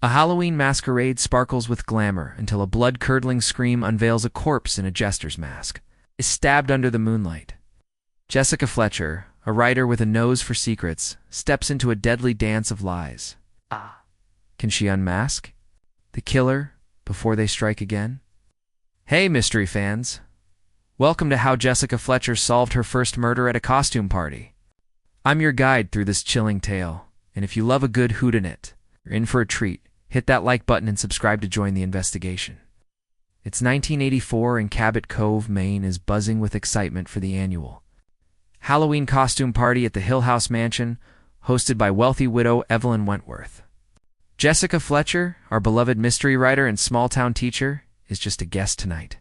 A Halloween masquerade sparkles with glamour until a blood-curdling scream unveils a corpse in a jester's mask, is stabbed under the moonlight. Jessica Fletcher, a writer with a nose for secrets, steps into a deadly dance of lies. Can she unmask the killer before they strike again? Hey, mystery fans. Welcome to how Jessica Fletcher solved her first murder at a costume party. I'm your guide through this chilling tale, and if you love a good whodunit, you're in for a treat. Hit that like button and subscribe to join the investigation. It's 1984 and Cabot Cove, Maine is buzzing with excitement for the annual Halloween costume party at the Hill House Mansion, hosted by wealthy widow Evelyn Wentworth. Jessica Fletcher, our beloved mystery writer and small-town teacher, is just a guest tonight.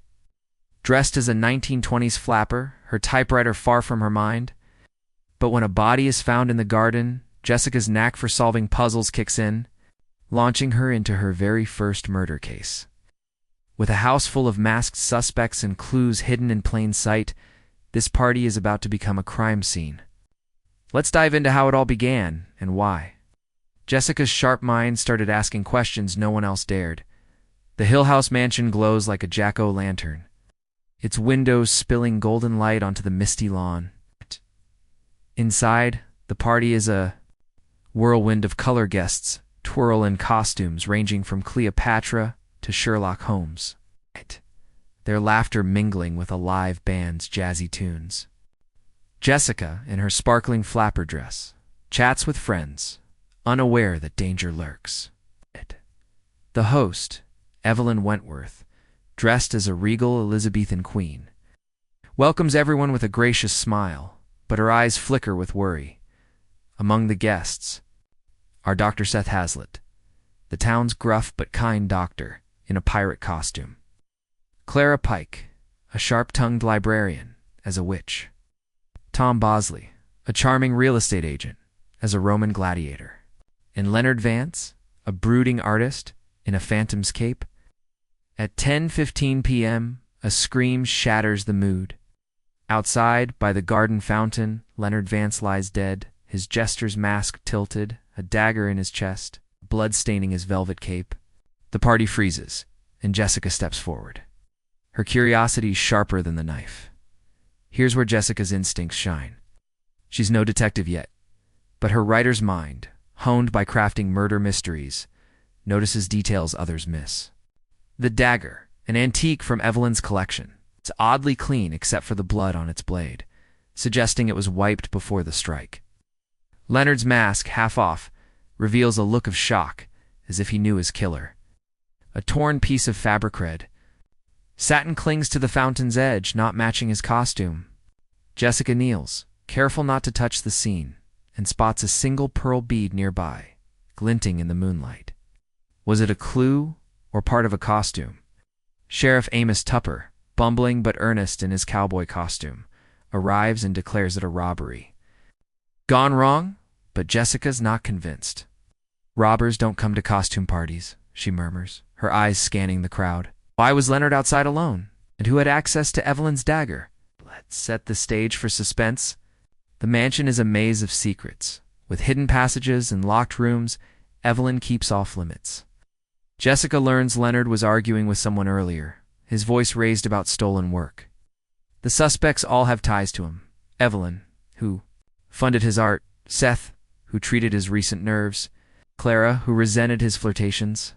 Dressed as a 1920s flapper, her typewriter far from her mind. But when a body is found in the garden, Jessica's knack for solving puzzles kicks in, launching her into her very first murder case. With a house full of masked suspects and clues hidden in plain sight, this party is about to become a crime scene. Let's dive into how it all began and why. Jessica's sharp mind started asking questions no one else dared. The Hill House mansion glows like a jack-o'-lantern, its windows spilling golden light onto the misty lawn. Inside, the party is a whirlwind of color guests, twirl in costumes ranging from Cleopatra to Sherlock Holmes, their laughter mingling with a live band's jazzy tunes. Jessica, in her sparkling flapper dress, chats with friends, unaware that danger lurks. The host, Evelyn Wentworth, dressed as a regal Elizabethan queen, welcomes everyone with a gracious smile, but her eyes flicker with worry. Among the guests are Dr. Seth Hazlitt, the town's gruff but kind doctor in a pirate costume. Clara Pike, a sharp-tongued librarian, as a witch. Tom Bosley, a charming real estate agent, as a Roman gladiator. And Leonard Vance, a brooding artist in a phantom's cape. At 10:15 p.m., a scream shatters the mood. Outside, by the garden fountain, Leonard Vance lies dead, his jester's mask tilted, a dagger in his chest, blood staining his velvet cape. The party freezes, and Jessica steps forward. Her curiosity sharper than the knife. Here's where Jessica's instincts shine. She's no detective yet, but her writer's mind, honed by crafting murder mysteries, notices details others miss. The dagger, an antique from Evelyn's collection. It's oddly clean except for the blood on its blade, suggesting it was wiped before the strike. Leonard's mask, half off, reveals a look of shock, as if he knew his killer. A torn piece of fabric. Satin clings to the fountain's edge, not matching his costume. Jessica kneels, careful not to touch the scene, and spots a single pearl bead nearby, glinting in the moonlight. Was it a clue or part of a costume? Sheriff Amos Tupper, bumbling but earnest in his cowboy costume, arrives and declares it a robbery. Gone wrong? But Jessica's not convinced. Robbers don't come to costume parties, she murmurs, her eyes scanning the crowd. Why was Leonard outside alone? And who had access to Evelyn's dagger? Let's set the stage for suspense. The mansion is a maze of secrets. With hidden passages and locked rooms, Evelyn keeps off limits. Jessica learns Leonard was arguing with someone earlier, his voice raised about stolen work. The suspects all have ties to him. Evelyn, who funded his art, Seth, who treated his recent nerves, Clara, who resented his flirtations,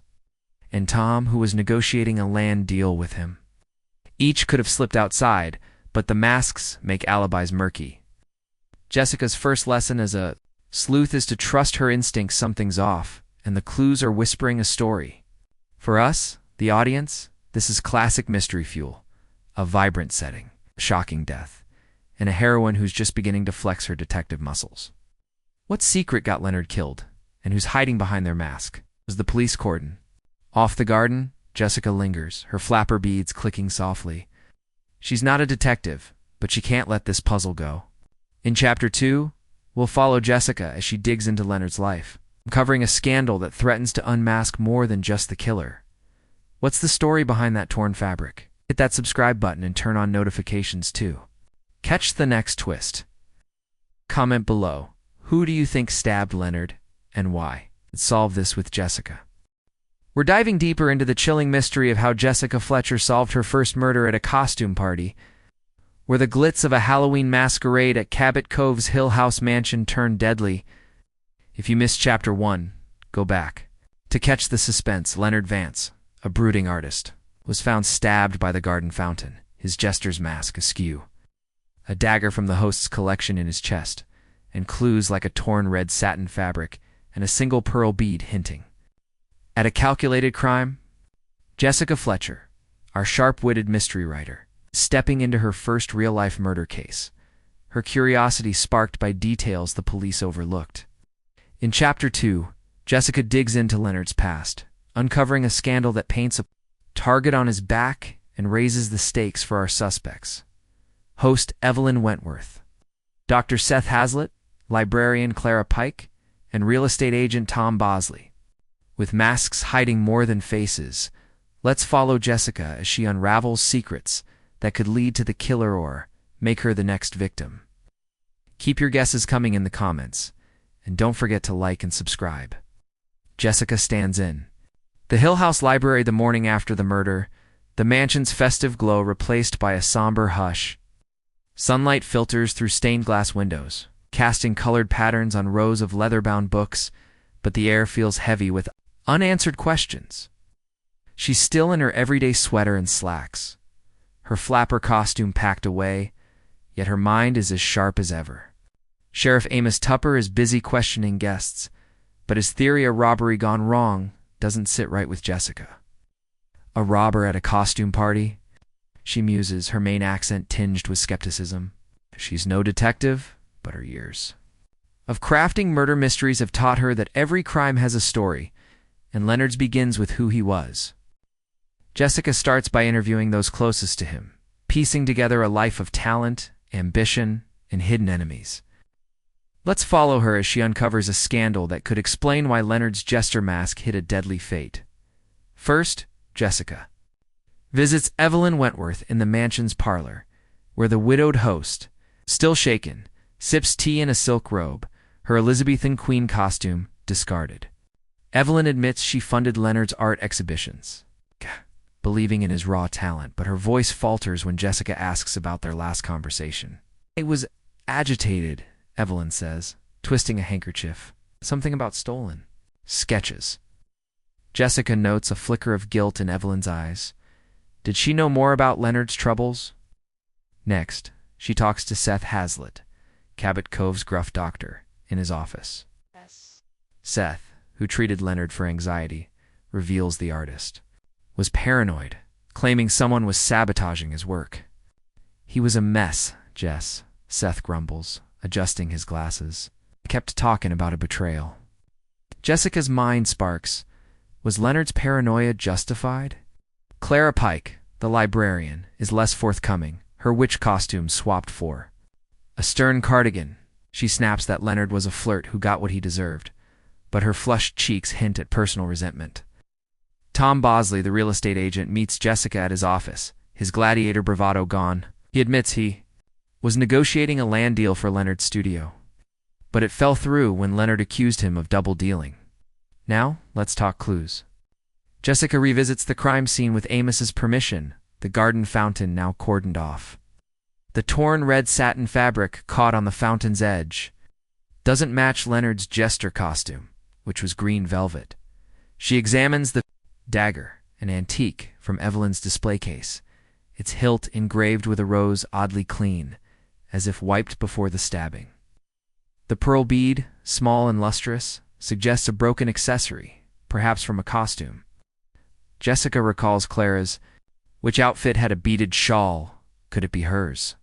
and Tom, who was negotiating a land deal with him. Each could have slipped outside, but the masks make alibis murky. Jessica's first lesson as a sleuth is to trust her instincts something's off, and the clues are whispering a story. For us, the audience, this is classic mystery fuel, a vibrant setting, a shocking death, and a heroine who's just beginning to flex her detective muscles. What secret got Leonard killed, and who's hiding behind their mask? Was the police cordon? Off the garden, Jessica lingers, her flapper beads clicking softly. She's not a detective, but she can't let this puzzle go. In Chapter 2, we'll follow Jessica as she digs into Leonard's life, uncovering a scandal that threatens to unmask more than just the killer. What's the story behind that torn fabric? Hit that subscribe button and turn on notifications too. Catch the next twist. Comment below. Who do you think stabbed Leonard, and why? Let's solve this with Jessica. We're diving deeper into the chilling mystery of how Jessica Fletcher solved her first murder at a costume party, where the glitz of a Halloween masquerade at Cabot Cove's Hill House mansion turned deadly. If you missed Chapter 1, go back. To catch the suspense, Leonard Vance, a brooding artist, was found stabbed by the garden fountain, his jester's mask askew, a dagger from the host's collection in his chest, and clues like a torn red satin fabric and a single pearl bead hinting at a calculated crime. Jessica Fletcher, our sharp-witted mystery writer, stepping into her first real-life murder case, her curiosity sparked by details the police overlooked. In Chapter 2, Jessica digs into Leonard's past, uncovering a scandal that paints a target on his back and raises the stakes for our suspects. Host Evelyn Wentworth, Dr. Seth Hazlitt, librarian Clara Pike, and real estate agent Tom Bosley. With masks hiding more than faces, let's follow Jessica as she unravels secrets that could lead to the killer or make her the next victim. Keep your guesses coming in the comments, and don't forget to like and subscribe. Jessica stands in the Hill House library the morning after the murder, the mansion's festive glow replaced by a somber hush. Sunlight filters through stained glass windows, casting colored patterns on rows of leather-bound books, but the air feels heavy with unanswered questions. She's still in her everyday sweater and slacks, her flapper costume packed away, yet her mind is as sharp as ever. Sheriff Amos Tupper is busy questioning guests, but his theory of robbery gone wrong doesn't sit right with Jessica. A robber at a costume party? She muses, her main accent tinged with skepticism. She's no detective, but her years of crafting murder mysteries have taught her that every crime has a story, and Leonard's begins with who he was. Jessica starts by interviewing those closest to him, piecing together a life of talent, ambition, and hidden enemies. Let's follow her as she uncovers a scandal that could explain why Leonard's jester mask hid a deadly fate. First, Jessica visits Evelyn Wentworth in the mansion's parlor, where the widowed host, still shaken, sips tea in a silk robe, her Elizabethan queen costume discarded. Evelyn admits she funded Leonard's art exhibitions, believing in his raw talent, but her voice falters when Jessica asks about their last conversation. "I was agitated," Evelyn says, twisting a handkerchief. "Something about stolen sketches." Jessica notes a flicker of guilt in Evelyn's eyes. Did she know more about Leonard's troubles? Next, she talks to Seth Hazlitt, Cabot Cove's gruff doctor, in his office. Yes. Seth, who treated Leonard for anxiety, reveals the artist was paranoid, claiming someone was sabotaging his work. "He was a mess, Jess," Seth grumbles, adjusting his glasses. Kept talking about a betrayal. Jessica's mind sparks. Was Leonard's paranoia justified? Clara Pike, the librarian, is less forthcoming, her witch costume swapped for a stern cardigan. She snaps that Leonard was a flirt who got what he deserved, but her flushed cheeks hint at personal resentment. Tom Bosley, the real estate agent, meets Jessica at his office, his gladiator bravado gone. He admits he was negotiating a land deal for Leonard's studio, but it fell through when Leonard accused him of double-dealing. Now, let's talk clues. Jessica revisits the crime scene with Amos's permission, the garden fountain now cordoned off. The torn red satin fabric caught on the fountain's edge doesn't match Leonard's jester costume, which was green velvet. She examines the dagger, an antique from Evelyn's display case, its hilt engraved with a rose oddly clean, as if wiped before the stabbing. The pearl bead, small and lustrous, suggests a broken accessory, perhaps from a costume. Jessica recalls Clara's, which outfit had a beaded shawl. Could it be hers?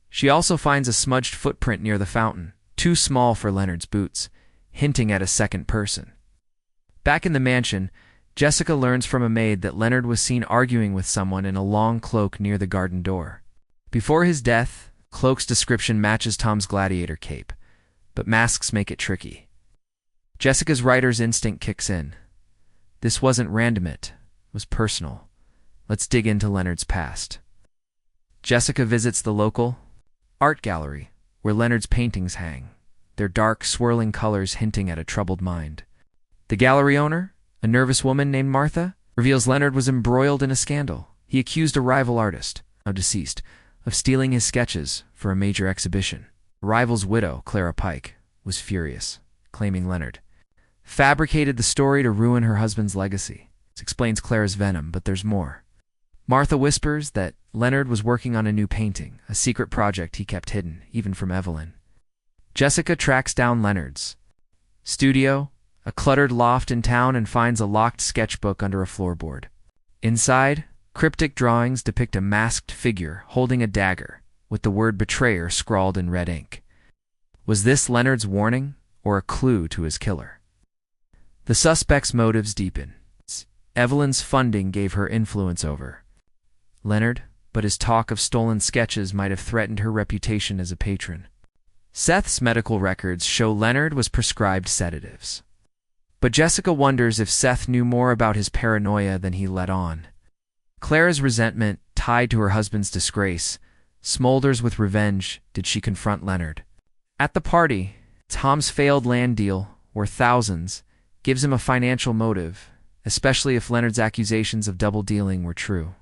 She also finds a smudged footprint near the fountain, too small for Leonard's boots, hinting at a second person. Back in the mansion, Jessica learns from a maid that Leonard was seen arguing with someone in a long cloak near the garden door. Before his death, Cloak's description matches Tom's gladiator cape, but masks make it tricky. Jessica's writer's instinct kicks in. This wasn't random, it was personal. Let's dig into Leonard's past. Jessica visits the local art gallery, where Leonard's paintings hang, their dark, swirling colors hinting at a troubled mind. The gallery owner, a nervous woman named Martha, reveals Leonard was embroiled in a scandal. He accused a rival artist, now deceased, of stealing his sketches for a major exhibition. The rival's widow, Clara Pike, was furious, claiming Leonard fabricated the story to ruin her husband's legacy. This explains Clara's venom, but there's more. Martha whispers that Leonard was working on a new painting, a secret project he kept hidden, even from Evelyn. Jessica tracks down Leonard's studio, a cluttered loft in town, and finds a locked sketchbook under a floorboard. Inside, cryptic drawings depict a masked figure holding a dagger, with the word betrayer scrawled in red ink. Was this Leonard's warning, or a clue to his killer? The suspect's motives deepen. Evelyn's funding gave her influence over Leonard, but his talk of stolen sketches might have threatened her reputation as a patron. Seth's medical records show Leonard was prescribed sedatives. But Jessica wonders if Seth knew more about his paranoia than he let on. Clara's resentment, tied to her husband's disgrace, smolders with revenge did she confront Leonard. At the party, Tom's failed land deal, worth thousands, gives him a financial motive, especially if Leonard's accusations of double dealing were true.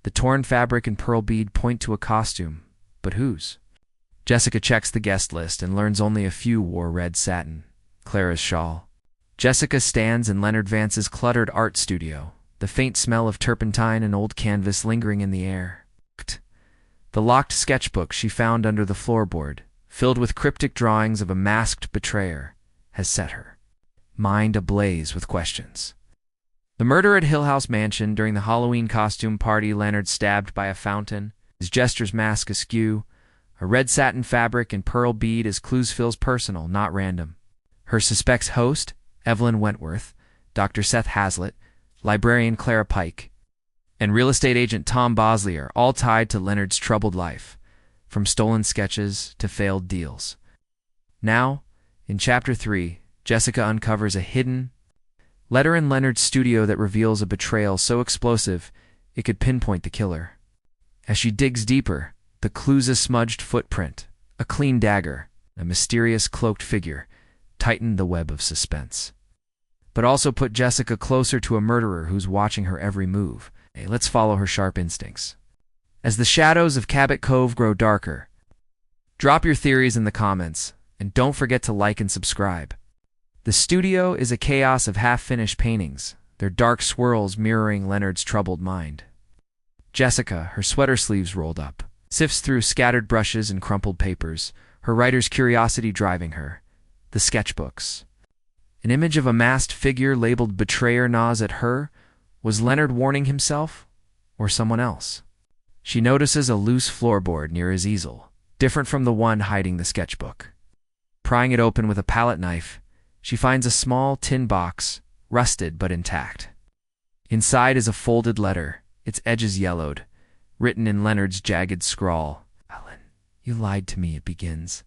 The torn fabric and pearl bead point to a costume, but whose? Jessica checks the guest list and learns only a few wore red satin, Clara's shawl. Jessica stands in Leonard Vance's cluttered art studio, the faint smell of turpentine and old canvas lingering in the air. The locked sketchbook she found under the floorboard, filled with cryptic drawings of a masked betrayer, has set her mind ablaze with questions. The murder at Hill House Mansion during the Halloween costume party, Leonard stabbed by a fountain, his jester's mask askew, a red satin fabric and pearl bead as clues feels personal, not random. Her suspects host, Evelyn Wentworth, Dr. Seth Hazlitt, librarian Clara Pike, and real estate agent Tom Bosley are all tied to Leonard's troubled life, from stolen sketches to failed deals. Now, in Chapter 3, Jessica uncovers a hidden letter in Leonard's studio that reveals a betrayal so explosive it could pinpoint the killer. As she digs deeper, the clues: a smudged footprint, a clean dagger, a mysterious cloaked figure tighten the web of suspense, but also put Jessica closer to a murderer who's watching her every move. Hey, let's follow her sharp instincts. As the shadows of Cabot Cove grow darker, drop your theories in the comments, and don't forget to like and subscribe. The studio is a chaos of half-finished paintings, their dark swirls mirroring Leonard's troubled mind. Jessica, her sweater sleeves rolled up, sifts through scattered brushes and crumpled papers, her writer's curiosity driving her. The sketchbooks. An image of a masked figure labeled betrayer gnaws at her. Was Leonard warning himself, or someone else? She notices a loose floorboard near his easel, different from the one hiding the sketchbook. Prying it open with a palette knife, she finds a small tin box, rusted but intact. Inside is a folded letter, its edges yellowed, written in Leonard's jagged scrawl. "Ellen, you lied to me," it begins.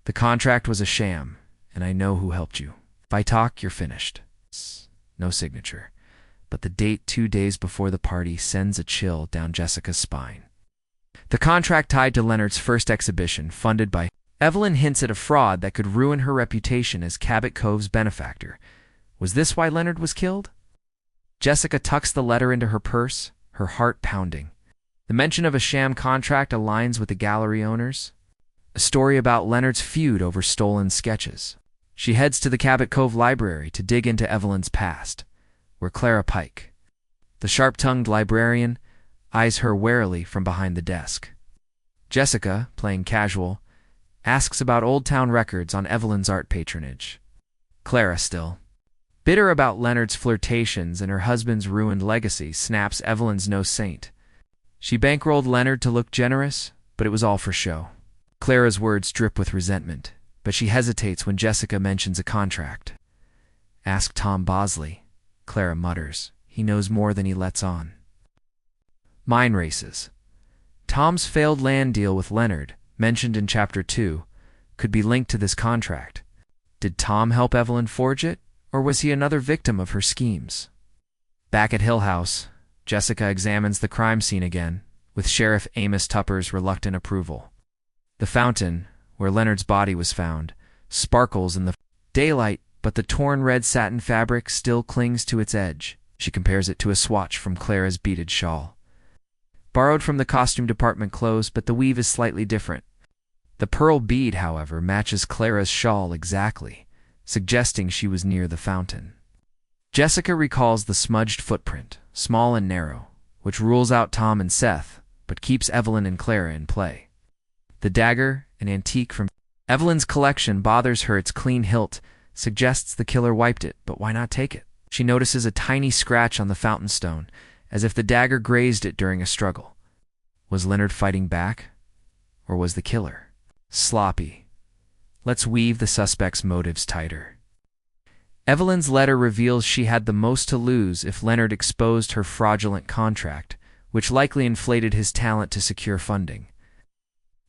"The contract was a sham, and I know who helped you. If I talk, you're finished." No signature, but the date 2 days before the party sends a chill down Jessica's spine. The contract tied to Leonard's first exhibition, funded by Evelyn, hints at a fraud that could ruin her reputation as Cabot Cove's benefactor. Was this why Leonard was killed? Jessica tucks the letter into her purse, her heart pounding. The mention of a sham contract aligns with the gallery owners. A story about Leonard's feud over stolen sketches. She heads to the Cabot Cove library to dig into Evelyn's past, where Clara Pike, the sharp-tongued librarian, eyes her warily from behind the desk. Jessica, playing casual, asks about Old Town records on Evelyn's art patronage. Clara, still bitter about Leonard's flirtations and her husband's ruined legacy, snaps Evelyn's no saint. She bankrolled Leonard to look generous, but it was all for show. Clara's words drip with resentment, but she hesitates when Jessica mentions a contract. "Ask Tom Bosley," Clara mutters. "He knows more than he lets on." Mind races. Tom's failed land deal with Leonard, mentioned in Chapter 2, could be linked to this contract. Did Tom help Evelyn forge it, or was he another victim of her schemes? Back at Hill House, Jessica examines the crime scene again, with Sheriff Amos Tupper's reluctant approval. The fountain, where Leonard's body was found, sparkles in the daylight but the torn red satin fabric still clings to its edge. She compares it to a swatch from Clara's beaded shawl. Borrowed from the costume department clothes, but the weave is slightly different. The pearl bead, however, matches Clara's shawl exactly, suggesting she was near the fountain. Jessica recalls the smudged footprint, small and narrow, which rules out Tom and Seth, but keeps Evelyn and Clara in play. The dagger, an antique from Evelyn's collection, bothers her. Its clean hilt suggests the killer wiped it, but why not take it? She notices a tiny scratch on the fountain stone, as if the dagger grazed it during a struggle. Was Leonard fighting back? Or was the killer sloppy? Let's weave the suspect's motives tighter. Evelyn's letter reveals she had the most to lose if Leonard exposed her fraudulent contract, which likely inflated his talent to secure funding.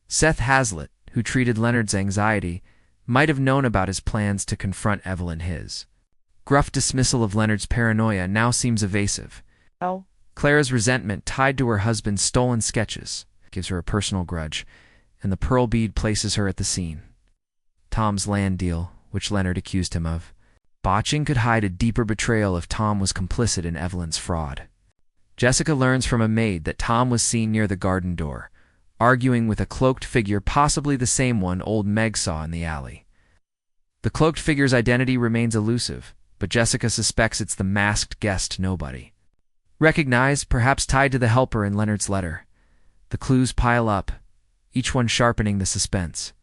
Seth Hazlitt, who treated Leonard's anxiety, might have known about his plans to confront Evelyn. His gruff dismissal of Leonard's paranoia now seems evasive. Oh. Clara's resentment tied to her husband's stolen sketches gives her a personal grudge, and the pearl bead places her at the scene. Tom's land deal, which Leonard accused him of botching, could hide a deeper betrayal if Tom was complicit in Evelyn's fraud. Jessica learns from a maid that Tom was seen near the garden door, arguing with a cloaked figure, possibly the same one old Meg saw in the alley. The cloaked figure's identity remains elusive, but Jessica suspects it's the masked guest nobody recognized, perhaps tied to the helper in Leonard's letter. The clues pile up, each one sharpening the suspense.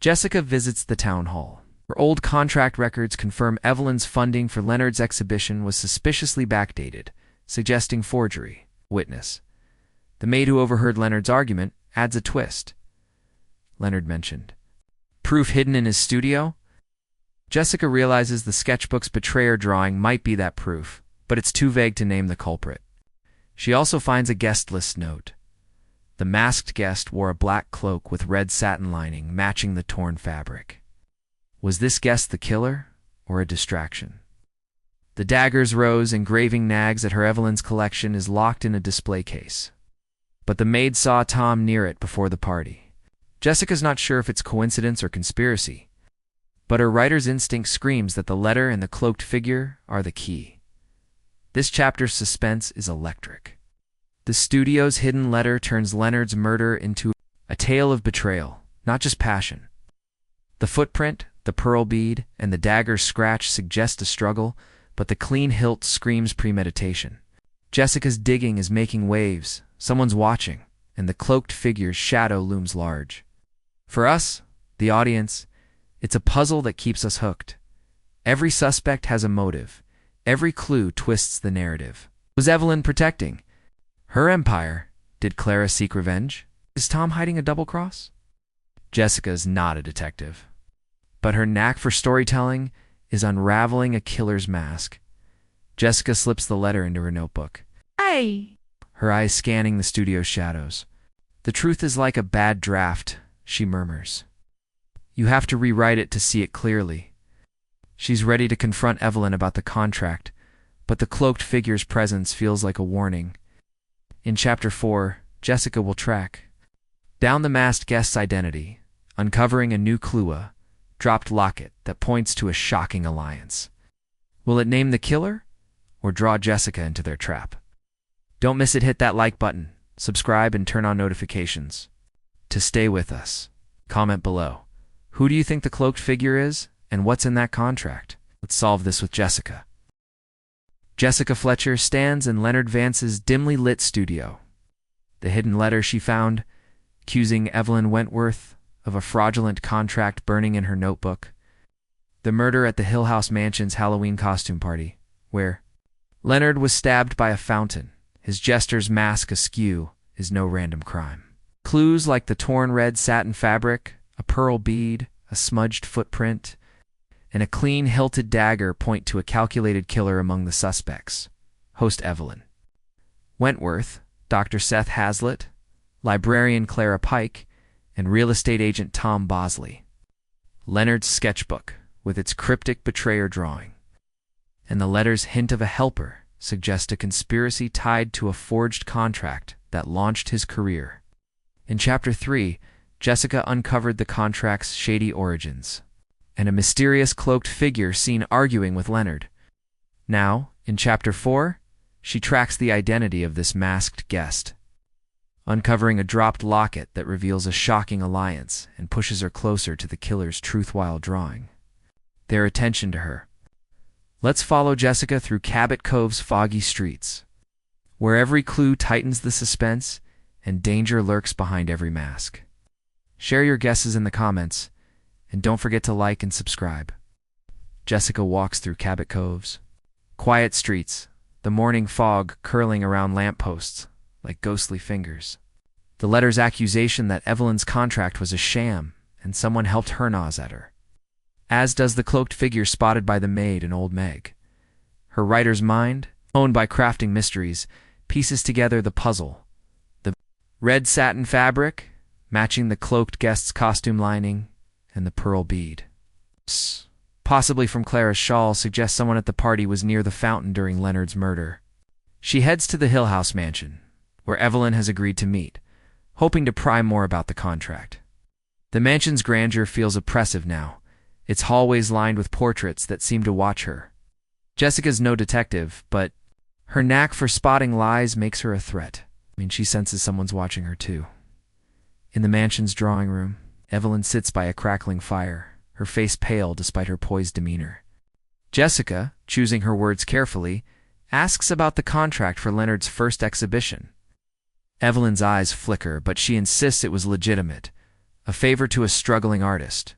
Jessica visits the town hall. Her old contract records confirm Evelyn's funding for Leonard's exhibition was suspiciously backdated, suggesting forgery. Witness: the maid who overheard Leonard's argument adds a twist. Leonard mentioned proof hidden in his studio? Jessica realizes the sketchbook's betrayer drawing might be that proof, but it's too vague to name the culprit. She also finds a guest list note. The masked guest wore a black cloak with red satin lining matching the torn fabric. Was this guest the killer, or a distraction? The dagger's rose engraving nags at her Evelyn's collection is locked in a display case. But the maid saw Tom near it before the party. Jessica's not sure if it's coincidence or conspiracy, but her writer's instinct screams that the letter and the cloaked figure are the key. This chapter's suspense is electric. The studio's hidden letter turns Leonard's murder into a tale of betrayal, not just passion. The footprint, the pearl bead, and the dagger's scratch suggest a struggle, but the clean hilt screams premeditation. Jessica's digging is making waves, someone's watching, and the cloaked figure's shadow looms large. For us, the audience, it's a puzzle that keeps us hooked. Every suspect has a motive. Every clue twists the narrative. Was Evelyn protecting her empire? Did Clara seek revenge? Is Tom hiding a double cross? Jessica is not a detective, but her knack for storytelling is unraveling a killer's mask. Jessica slips the letter into her notebook, her eyes scanning the studio's shadows. The truth is like a bad draft, she murmurs. You have to rewrite it to see it clearly. She's ready to confront Evelyn about the contract, but the cloaked figure's presence feels like a warning. In Chapter 4, Jessica will track down the masked guest's identity, uncovering a new clue, a dropped locket that points to a shocking alliance. Will it name the killer, or draw Jessica into their trap? Don't miss it. Hit that like button, subscribe, and turn on notifications to stay with us. Comment below. Who do you think the cloaked figure is, and what's in that contract? Let's solve this with Jessica. Jessica Fletcher stands in Leonard Vance's dimly lit studio. The hidden letter she found, accusing Evelyn Wentworth of a fraudulent contract, burning in her notebook. The murder at the Hill House Mansion's Halloween costume party, where Leonard was stabbed by a fountain, his jester's mask askew, is no random crime. Clues like the torn red satin fabric, a pearl bead, a smudged footprint, and a clean hilted dagger point to a calculated killer among the suspects. Host Evelyn Wentworth, Dr. Seth Hazlitt, librarian Clara Pike, and real estate agent Tom Bosley. Leonard's sketchbook, with its cryptic betrayer drawing, and the letter's hint of a helper, suggest a conspiracy tied to a forged contract that launched his career. In Chapter 3, Jessica uncovered the contract's shady origins. and a mysterious cloaked figure seen arguing with Leonard. Now, in Chapter 4, she tracks the identity of this masked guest, uncovering a dropped locket that reveals a shocking alliance and pushes her closer to the killer's truth while drawing their attention to her. Let's follow Jessica through Cabot Cove's foggy streets, where every clue tightens the suspense and danger lurks behind every mask. Share your guesses in the comments, and don't forget to like and subscribe. Jessica walks through Cabot Cove's quiet streets, the morning fog curling around lampposts like ghostly fingers. The letter's accusation that Evelyn's contract was a sham and someone helped her gnaws at her, as does the cloaked figure spotted by the maid and old Meg. Her writer's mind, owned by crafting mysteries, pieces together the puzzle. The red satin fabric, matching the cloaked guest's costume lining, and the pearl bead, possibly from Clara's shawl, suggests someone at the party was near the fountain during Leonard's murder. She heads to the Hill House mansion, where Evelyn has agreed to meet, hoping to pry more about the contract. The mansion's grandeur feels oppressive now, its hallways lined with portraits that seem to watch her. Jessica's no detective, but her knack for spotting lies makes her a threat. She senses someone's watching her too. In the mansion's drawing room, Evelyn sits by a crackling fire, her face pale despite her poised demeanor. Jessica, choosing her words carefully, asks about the contract for Leonard's first exhibition. Evelyn's eyes flicker, but she insists it was legitimate, a favor to a struggling artist.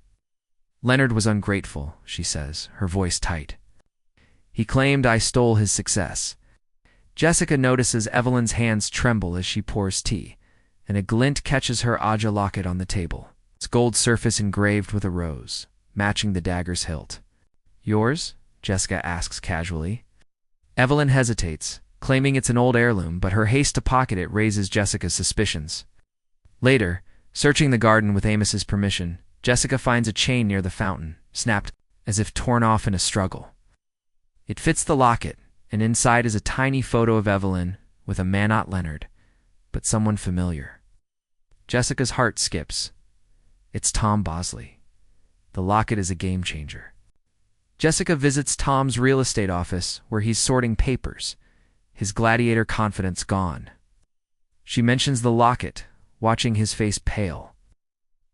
Leonard was ungrateful, she says, her voice tight. He claimed I stole his success. Jessica notices Evelyn's hands tremble as she pours tea, and a glint catches her Aja locket on the table, its gold surface engraved with a rose, matching the dagger's hilt. Yours? Jessica asks casually. Evelyn hesitates, claiming it's an old heirloom, but her haste to pocket it raises Jessica's suspicions. Later, searching the garden with Amos's permission, Jessica finds a chain near the fountain, snapped as if torn off in a struggle. It fits the locket, and inside is a tiny photo of Evelyn with a man not Leonard, but someone familiar. Jessica's heart skips. It's Tom Bosley. The locket is a game changer. Jessica visits Tom's real estate office, where he's sorting papers, his gladiator confidence gone. She mentions the locket, watching his face pale.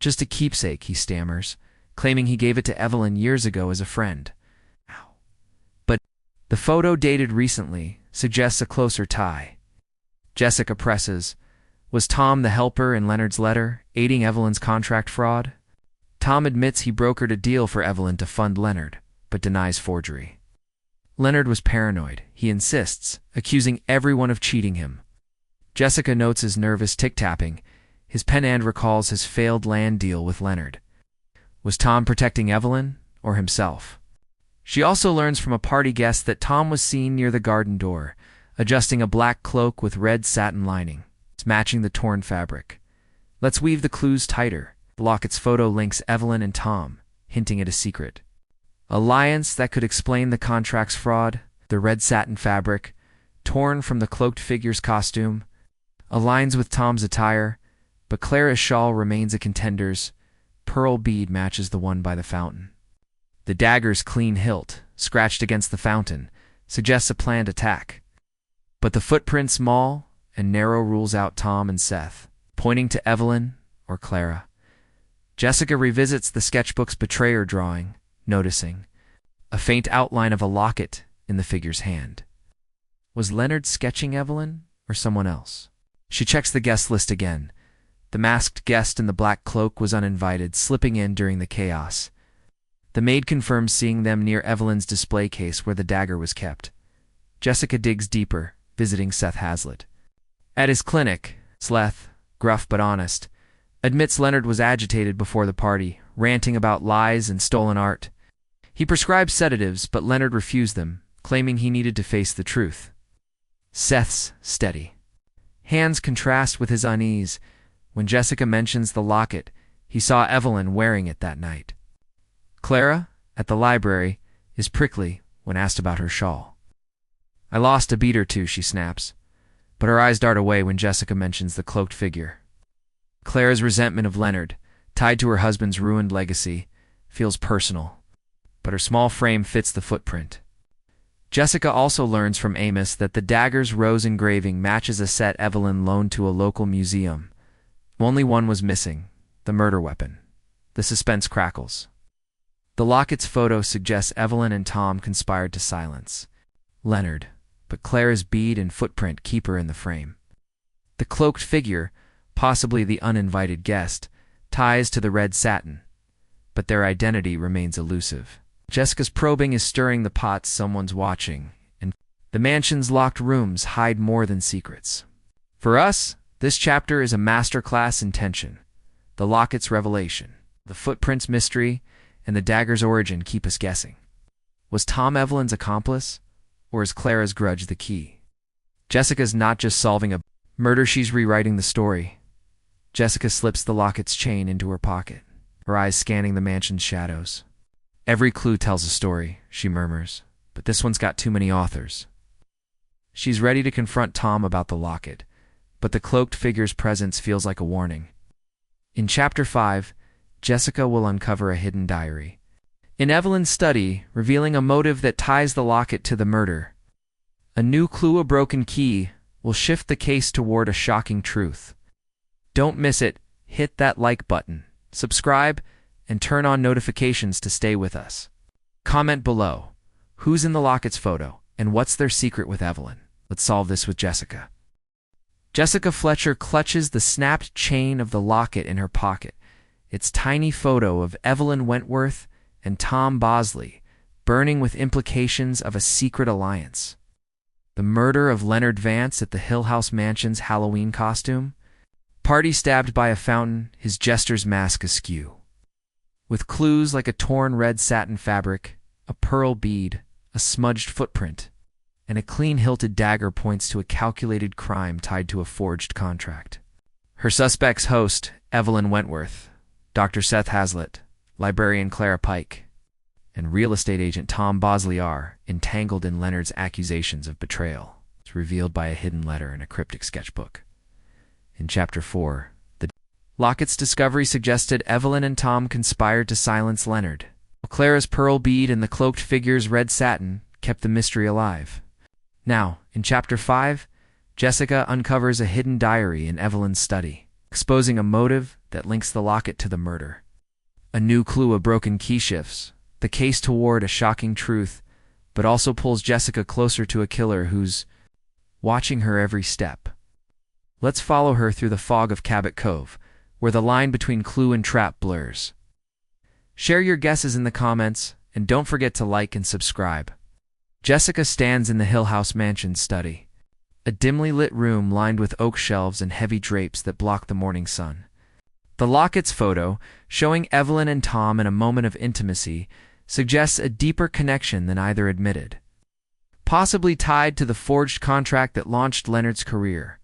Just a keepsake, he stammers, claiming he gave it to Evelyn years ago as a friend. But the photo, dated recently, suggests a closer tie. Jessica presses. Was Tom the helper in Leonard's letter, aiding Evelyn's contract fraud? Tom admits he brokered a deal for Evelyn to fund Leonard, but denies forgery. Leonard was paranoid, he insists, accusing everyone of cheating him. Jessica notes his nervous tick-tapping. His pen hand recalls his failed land deal with Leonard. Was Tom protecting Evelyn, or himself? She also learns from a party guest that Tom was seen near the garden door, adjusting a black cloak with red satin lining, matching the torn fabric. Let's weave the clues tighter. The locket's photo links Evelyn and Tom, hinting at a secret alliance that could explain the contract's fraud. The red satin fabric, torn from the cloaked figure's costume, aligns with Tom's attire, but Clara's shawl remains a contender's. Pearl bead matches the one by the fountain. The dagger's clean hilt, scratched against the fountain, suggests a planned attack. But the footprints maul and narrow rules out Tom and Seth, pointing to Evelyn or Clara. Jessica revisits the sketchbook's betrayer drawing, noticing a faint outline of a locket in the figure's hand. Was Leonard sketching Evelyn or someone else? She checks the guest list again. The masked guest in the black cloak was uninvited, slipping in during the chaos. The maid confirms seeing them near Evelyn's display case where the dagger was kept. Jessica digs deeper, visiting Seth Hazlitt. At his clinic, Seth, gruff but honest, admits Leonard was agitated before the party, ranting about lies and stolen art. He prescribes sedatives, but Leonard refused them, claiming he needed to face the truth. Seth's steady hands contrast with his unease. When Jessica mentions the locket, he saw Evelyn wearing it that night. Clara, at the library, is prickly when asked about her shawl. I lost a beat or two, she snaps, but her eyes dart away when Jessica mentions the cloaked figure. Clara's resentment of Leonard, tied to her husband's ruined legacy, feels personal, but her small frame fits the footprint. Jessica also learns from Amos that the dagger's rose engraving matches a set Evelyn loaned to a local museum. Only one was missing, the murder weapon. The suspense crackles. The locket's photo suggests Evelyn and Tom conspired to silence Leonard, but Clara's bead and footprint keep her in the frame. The cloaked figure, possibly the uninvited guest, ties to the red satin, but their identity remains elusive. Jessica's probing is stirring the pot someone's watching, and the mansion's locked rooms hide more than secrets. For us, this chapter is a masterclass in tension. The locket's revelation, the footprint's mystery, and the dagger's origin keep us guessing. Was Tom Evelyn's accomplice, or is Clara's grudge the key? Jessica's not just solving a murder, she's rewriting the story. Jessica slips the locket's chain into her pocket, her eyes scanning the mansion's shadows. Every clue tells a story, she murmurs, but this one's got too many authors. She's ready to confront Tom about the locket, but the cloaked figure's presence feels like a warning. In Chapter 5, Jessica will uncover a hidden diary in Evelyn's study, revealing a motive that ties the locket to the murder. A new clue, a broken key, will shift the case toward a shocking truth. Don't miss it. Hit that like button, subscribe, and turn on notifications to stay with us. Comment below. Who's in the locket's photo, and what's their secret with Evelyn? Let's solve this with Jessica. Jessica Fletcher clutches the snapped chain of the locket in her pocket. Its tiny photo of Evelyn Wentworth and Tom Bosley, burning with implications of a secret alliance. The murder of Leonard Vance at the Hill House Mansion's Halloween costume. Party stabbed by a fountain, his jester's mask askew. With clues like a torn red satin fabric, a pearl bead, a smudged footprint, and a clean-hilted dagger points to a calculated crime tied to a forged contract. Her suspects host, Evelyn Wentworth, Dr. Seth Hazlitt, librarian Clara Pike, and real estate agent Tom Bosley are entangled in Leonard's accusations of betrayal. It's revealed by a hidden letter in a cryptic sketchbook. In Chapter 4, the locket's discovery suggested Evelyn and Tom conspired to silence Leonard. Clara's pearl bead and the cloaked figure's red satin kept the mystery alive. Now, in Chapter 5, Jessica uncovers a hidden diary in Evelyn's study, exposing a motive that links the locket to the murder. A new clue, a broken key, shifts the case toward a shocking truth, but also pulls Jessica closer to a killer who's watching her every step. Let's follow her through the fog of Cabot Cove, where the line between clue and trap blurs. Share your guesses in the comments, and don't forget to like and subscribe. Jessica stands in the Hill House Mansion study, a dimly lit room lined with oak shelves and heavy drapes that block the morning sun. The locket's photo, showing Evelyn and Tom in a moment of intimacy, suggests a deeper connection than either admitted, possibly tied to the forged contract that launched Leonard's career.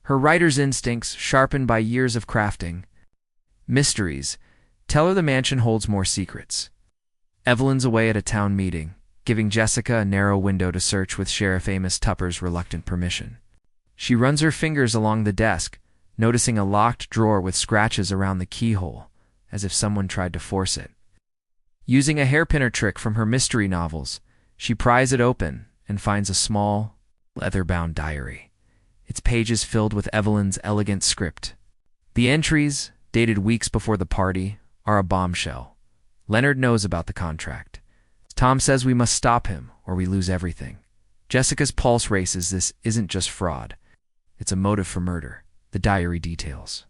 Her writer's instincts, sharpened by years of crafting mysteries, tell her the mansion holds more secrets. Evelyn's away at a town meeting, giving Jessica a narrow window to search with Sheriff Amos Tupper's reluctant permission. She runs her fingers along the desk, noticing a locked drawer with scratches around the keyhole, as if someone tried to force it. Using a hairpinner trick from her mystery novels, she pries it open and finds a small, leather-bound diary, its pages filled with Evelyn's elegant script. The entries, dated weeks before the party, are a bombshell. Leonard knows about the contract. Tom says we must stop him, or we lose everything. Jessica's pulse races. This isn't just fraud. It's a motive for murder. The diary details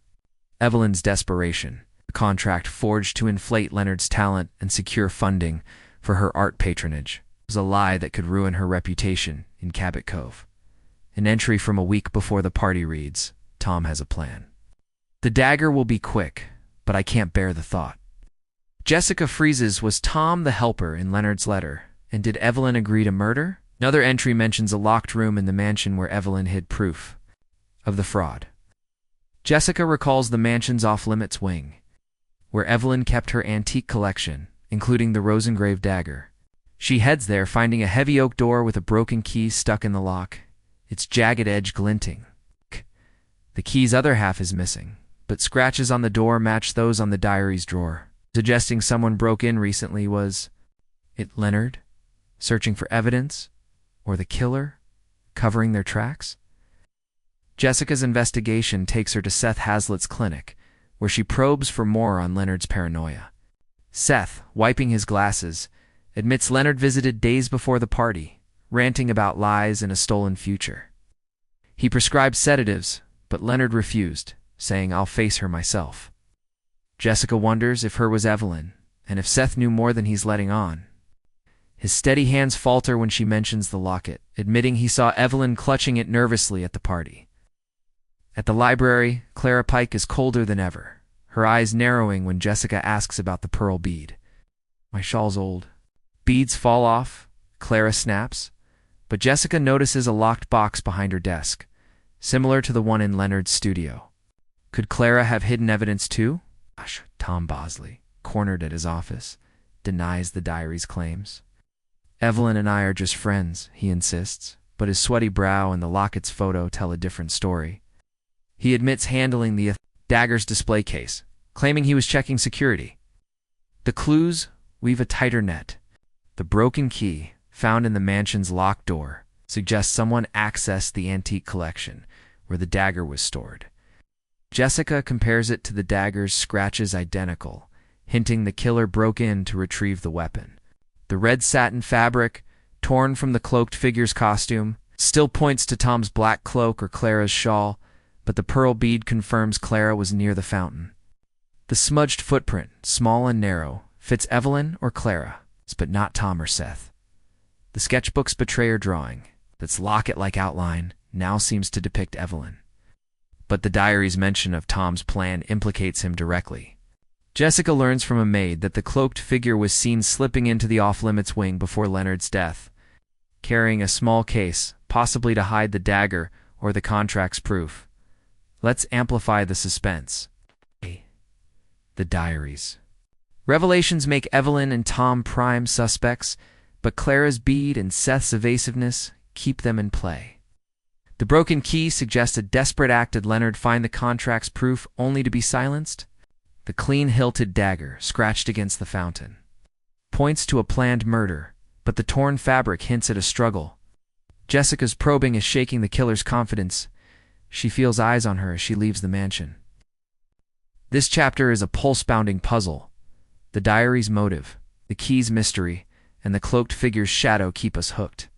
Evelyn's desperation, a contract forged to inflate Leonard's talent and secure funding for her art patronage. It was a lie that could ruin her reputation in Cabot Cove. An entry from a week before the party reads, Tom has a plan. The dagger will be quick, but I can't bear the thought. Jessica freezes. Was Tom the helper in Leonard's letter? And did Evelyn agree to murder? Another entry mentions a locked room in the mansion where Evelyn hid proof of the fraud. Jessica recalls the mansion's off-limits wing, where Evelyn kept her antique collection, including the rose-engraved dagger. She heads there, finding a heavy oak door with a broken key stuck in the lock, its jagged edge glinting. The key's other half is missing, but scratches on the door match those on the diary's drawer. suggesting someone broke in recently. Was it Leonard, searching for evidence, or the killer, covering their tracks? Jessica's investigation takes her to Seth Hazlitt's clinic, where she probes for more on Leonard's paranoia. Seth, wiping his glasses, admits Leonard visited days before the party, ranting about lies and a stolen future. He prescribed sedatives, but Leonard refused, saying, "I'll face her myself." Jessica wonders if her was Evelyn, and if Seth knew more than he's letting on. His steady hands falter when she mentions the locket, admitting he saw Evelyn clutching it nervously at the party. At the library, Clara Pike is colder than ever, her eyes narrowing when Jessica asks about the pearl bead. "My shawl's old." Beads fall off, Clara snaps, but Jessica notices a locked box behind her desk, similar to the one in Leonard's studio. Could Clara have hidden evidence too? Tom Bosley, cornered at his office, denies the diary's claims. "Evelyn and I are just friends," he insists, but his sweaty brow and the locket's photo tell a different story. He admits handling the dagger's display case, claiming he was checking security. The clues weave a tighter net. The broken key, found in the mansion's locked door, suggests someone accessed the antique collection, where the dagger was stored. Jessica compares it to the dagger's scratches identical, hinting the killer broke in to retrieve the weapon. The red satin fabric, torn from the cloaked figure's costume, still points to Tom's black cloak or Clara's shawl, but the pearl bead confirms Clara was near the fountain. The smudged footprint, small and narrow, fits Evelyn or Clara, but not Tom or Seth. The sketchbook's betrayer drawing, its locket-like outline, now seems to depict Evelyn. But the diary's mention of Tom's plan implicates him directly. Jessica learns from a maid that the cloaked figure was seen slipping into the off-limits wing before Leonard's death, carrying a small case, possibly to hide the dagger or the contract's proof. Let's amplify the suspense. The diaries. Revelations make Evelyn and Tom prime suspects, but Clara's bead and Seth's evasiveness keep them in play. The broken key suggests a desperate act. Did Leonard find the contract's proof only to be silenced? The clean-hilted dagger, scratched against the fountain, points to a planned murder, but the torn fabric hints at a struggle. Jessica's probing is shaking the killer's confidence. She feels eyes on her as she leaves the mansion. This chapter is a pulse-bounding puzzle. The diary's motive, the key's mystery, and the cloaked figure's shadow keep us hooked.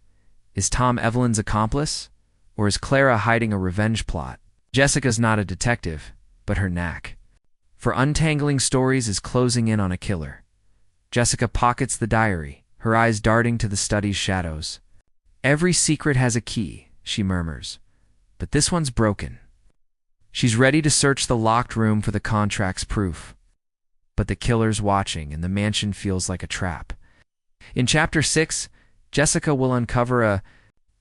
Is Tom Evelyn's accomplice? Or is Clara hiding a revenge plot? Jessica's not a detective, but her knack for untangling stories is closing in on a killer. Jessica pockets the diary, her eyes darting to the study's shadows. "Every secret has a key," she murmurs, "but this one's broken." She's ready to search the locked room for the contract's proof. But the killer's watching, and the mansion feels like a trap. In Chapter 6, Jessica will uncover a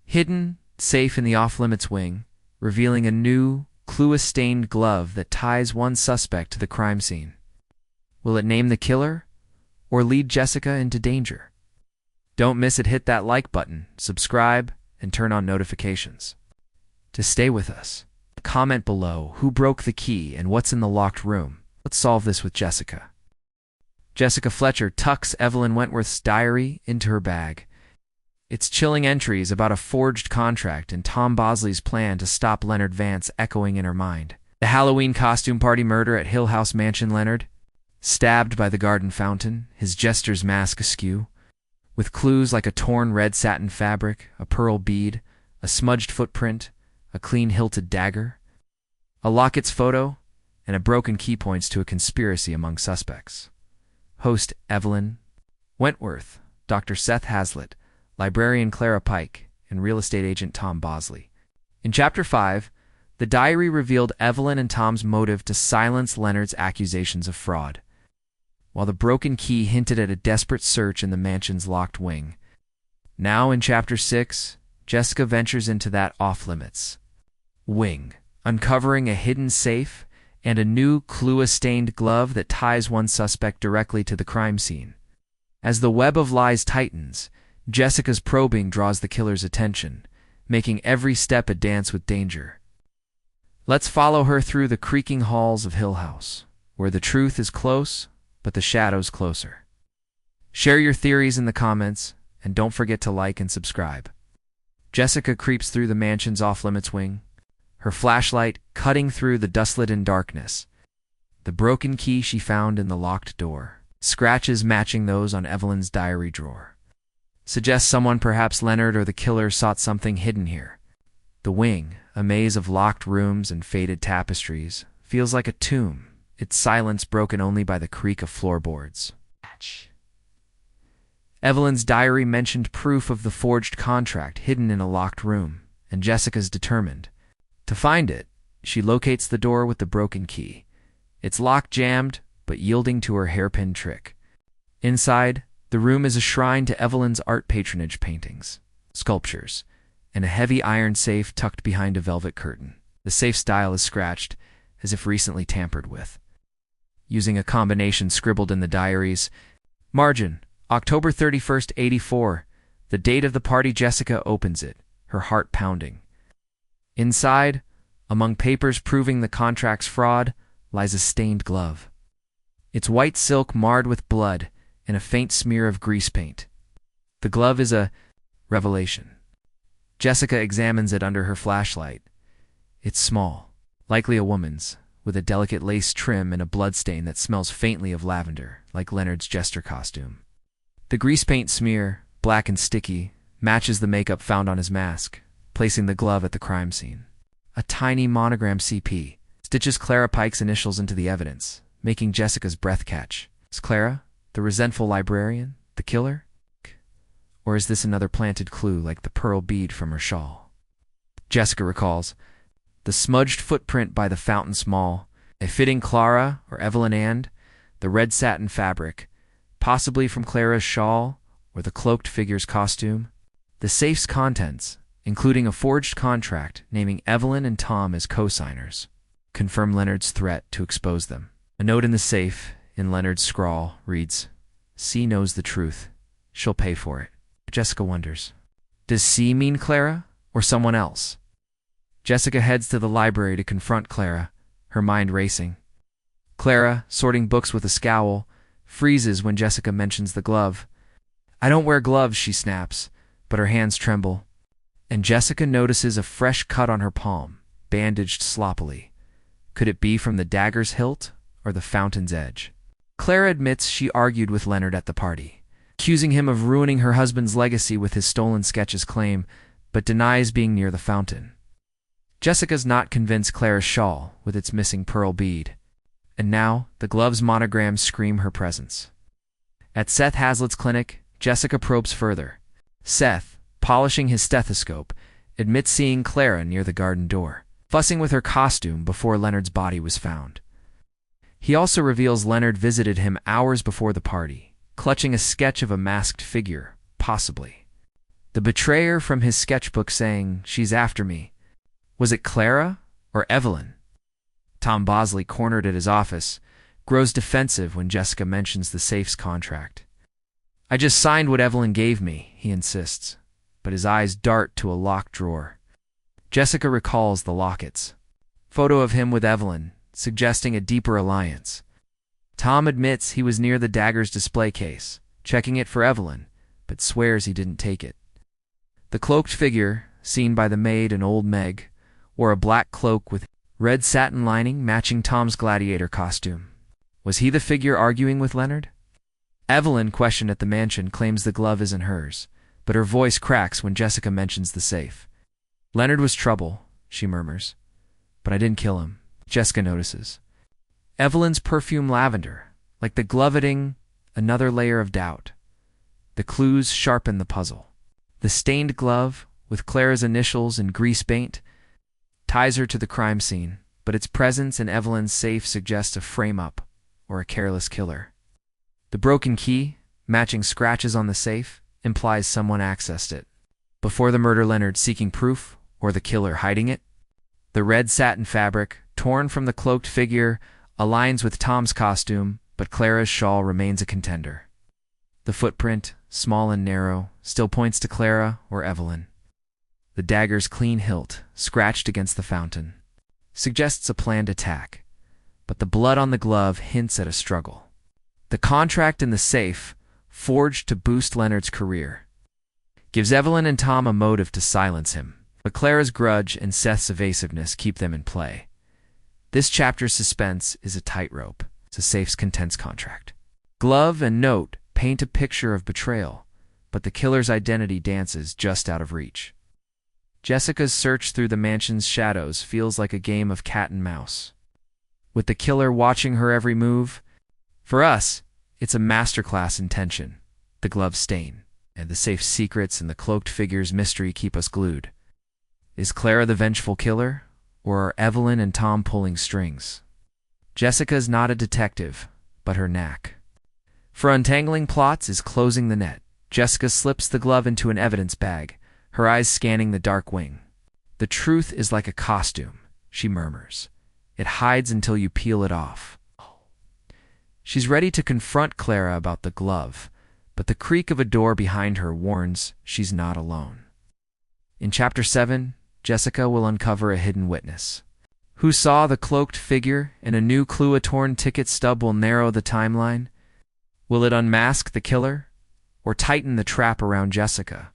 hidden safe in the off-limits wing, revealing a new, clue-stained glove that ties one suspect to the crime scene. Will it name the killer, or lead Jessica into danger? Don't miss it. Hit that like button, subscribe, and turn on notifications. To stay with us, comment below who broke the key and what's in the locked room. Let's solve this with Jessica. Jessica Fletcher tucks Evelyn Wentworth's diary into her bag. Its chilling entries about a forged contract and Tom Bosley's plan to stop Leonard Vance echoing in her mind. The Halloween costume party murder at Hill House Mansion. Leonard, stabbed by the garden fountain, his jester's mask askew, with clues like a torn red satin fabric, a pearl bead, a smudged footprint, a clean-hilted dagger. A locket's photo, and a broken key points to a conspiracy among suspects. Host Evelyn Wentworth, Dr. Seth Hazlitt, librarian Clara Pike, and real estate agent Tom Bosley. In Chapter 5, the diary revealed Evelyn and Tom's motive to silence Leonard's accusations of fraud, while the broken key hinted at a desperate search in the mansion's locked wing. Now in Chapter 6, Jessica ventures into that off-limits wing, uncovering a hidden safe and a new clue-stained glove that ties one suspect directly to the crime scene. As the web of lies tightens, Jessica's probing draws the killer's attention, making every step a dance with danger. Let's follow her through the creaking halls of Hill House, where the truth is close, but the shadows closer. Share your theories in the comments, and don't forget to like and subscribe. Jessica creeps through the mansion's off-limits wing, her flashlight cutting through the dust-laden darkness. The broken key she found in the locked door, scratches matching those on Evelyn's diary drawer, suggests someone, perhaps Leonard or the killer, sought something hidden here. The wing, a maze of locked rooms and faded tapestries, feels like a tomb, its silence broken only by the creak of floorboards. Evelyn's diary mentioned proof of the forged contract hidden in a locked room, and Jessica's determined to find it. She locates the door with the broken key. Its lock jammed, but yielding to her hairpin trick. Inside, the room is a shrine to Evelyn's art patronage, paintings, sculptures, and a heavy iron safe tucked behind a velvet curtain. The safe's dial is scratched, as if recently tampered with. Using a combination scribbled in the diaries, margin, October 31st, 84, the date of the party. Jessica opens it, her heart pounding. Inside, among papers proving the contract's fraud, lies a stained glove. Its white silk marred with blood and a faint smear of grease paint. The glove is a revelation. Jessica examines it under her flashlight. It's small, likely a woman's, with a delicate lace trim and a bloodstain that smells faintly of lavender, like Leonard's jester costume. The grease paint smear, black and sticky, matches the makeup found on his mask, placing the glove at the crime scene. A tiny monogram CP stitches Clara Pike's initials into the evidence, making Jessica's breath catch. Is Clara, the resentful librarian, the killer? Or is this another planted clue like the pearl bead from her shawl? Jessica recalls the smudged footprint by the fountain small, a fitting Clara or Evelyn, and the red satin fabric, possibly from Clara's shawl or the cloaked figure's costume. The safe's contents, including a forged contract naming Evelyn and Tom as co-signers, confirm Leonard's threat to expose them. A note in the safe, in Leonard's scrawl, reads, "C knows the truth. She'll pay for it." Jessica wonders, does C mean Clara or someone else? Jessica heads to the library to confront Clara, her mind racing. Clara, sorting books with a scowl, freezes when Jessica mentions the glove. "I don't wear gloves," she snaps, but her hands tremble, and Jessica notices a fresh cut on her palm, bandaged sloppily. Could it be from the dagger's hilt or the fountain's edge? Clara admits she argued with Leonard at the party, accusing him of ruining her husband's legacy with his stolen sketches claim, but denies being near the fountain. Jessica's not convinced Clara's shawl, with its missing pearl bead, and now the glove's monograms scream her presence. At Seth Hazlitt's clinic, Jessica probes further. Seth, polishing his stethoscope, admits seeing Clara near the garden door, fussing with her costume before Leonard's body was found. He also reveals Leonard visited him hours before the party, clutching a sketch of a masked figure, possibly the betrayer from his sketchbook, saying, "She's after me." Was it Clara or Evelyn? Tom Bosley, cornered at his office, grows defensive when Jessica mentions the safe's contract. "I just signed what Evelyn gave me," he insists, but his eyes dart to a locked drawer. Jessica recalls the lockets. Photo of him with Evelyn, suggesting a deeper alliance. Tom admits he was near the dagger's display case, checking it for Evelyn, but swears he didn't take it. The cloaked figure, seen by the maid and old Meg, wore a black cloak with red satin lining matching Tom's gladiator costume. Was he the figure arguing with Leonard? Evelyn, questioned at the mansion, claims the glove isn't hers, but her voice cracks when Jessica mentions the safe. "Leonard was trouble," she murmurs, "but I didn't kill him." Jessica notices Evelyn's perfume lavender, like the glove, adding another layer of doubt. The clues sharpen the puzzle. The stained glove, with Clara's initials in grease paint, ties her to the crime scene, but its presence in Evelyn's safe suggests a frame-up or a careless killer. The broken key, matching scratches on the safe, implies someone accessed it. Before the murder, Leonard seeking proof, or the killer hiding it? The red satin fabric, torn from the cloaked figure, aligns with Tom's costume, but Clara's shawl remains a contender. The footprint, small and narrow, still points to Clara or Evelyn. The dagger's clean hilt, scratched against the fountain, suggests a planned attack, but the blood on the glove hints at a struggle. The contract in the safe, forged to boost Leonard's career, gives Evelyn and Tom a motive to silence him, but Clara's grudge and Seth's evasiveness keep them in play. This chapter's suspense is a tightrope. It's a safe's contents contract. Glove and note paint a picture of betrayal, but the killer's identity dances just out of reach. Jessica's search through the mansion's shadows feels like a game of cat and mouse, with the killer watching her every move. For us, it's a masterclass in tension. The glove stain, and the safe's secrets and the cloaked figure's mystery keep us glued. Is Clara the vengeful killer, or are Evelyn and Tom pulling strings? Jessica's not a detective, but her knack for untangling plots is closing the net. Jessica slips the glove into an evidence bag, her eyes scanning the dark wing. The truth is like a costume, she murmurs. It hides until you peel it off. She's ready to confront Clara about the glove, but the creak of a door behind her warns she's not alone. In Chapter 7, Jessica will uncover a hidden witness who saw the cloaked figure, and a new clue, a torn ticket stub, will narrow the timeline. Will it unmask the killer, or tighten the trap around Jessica?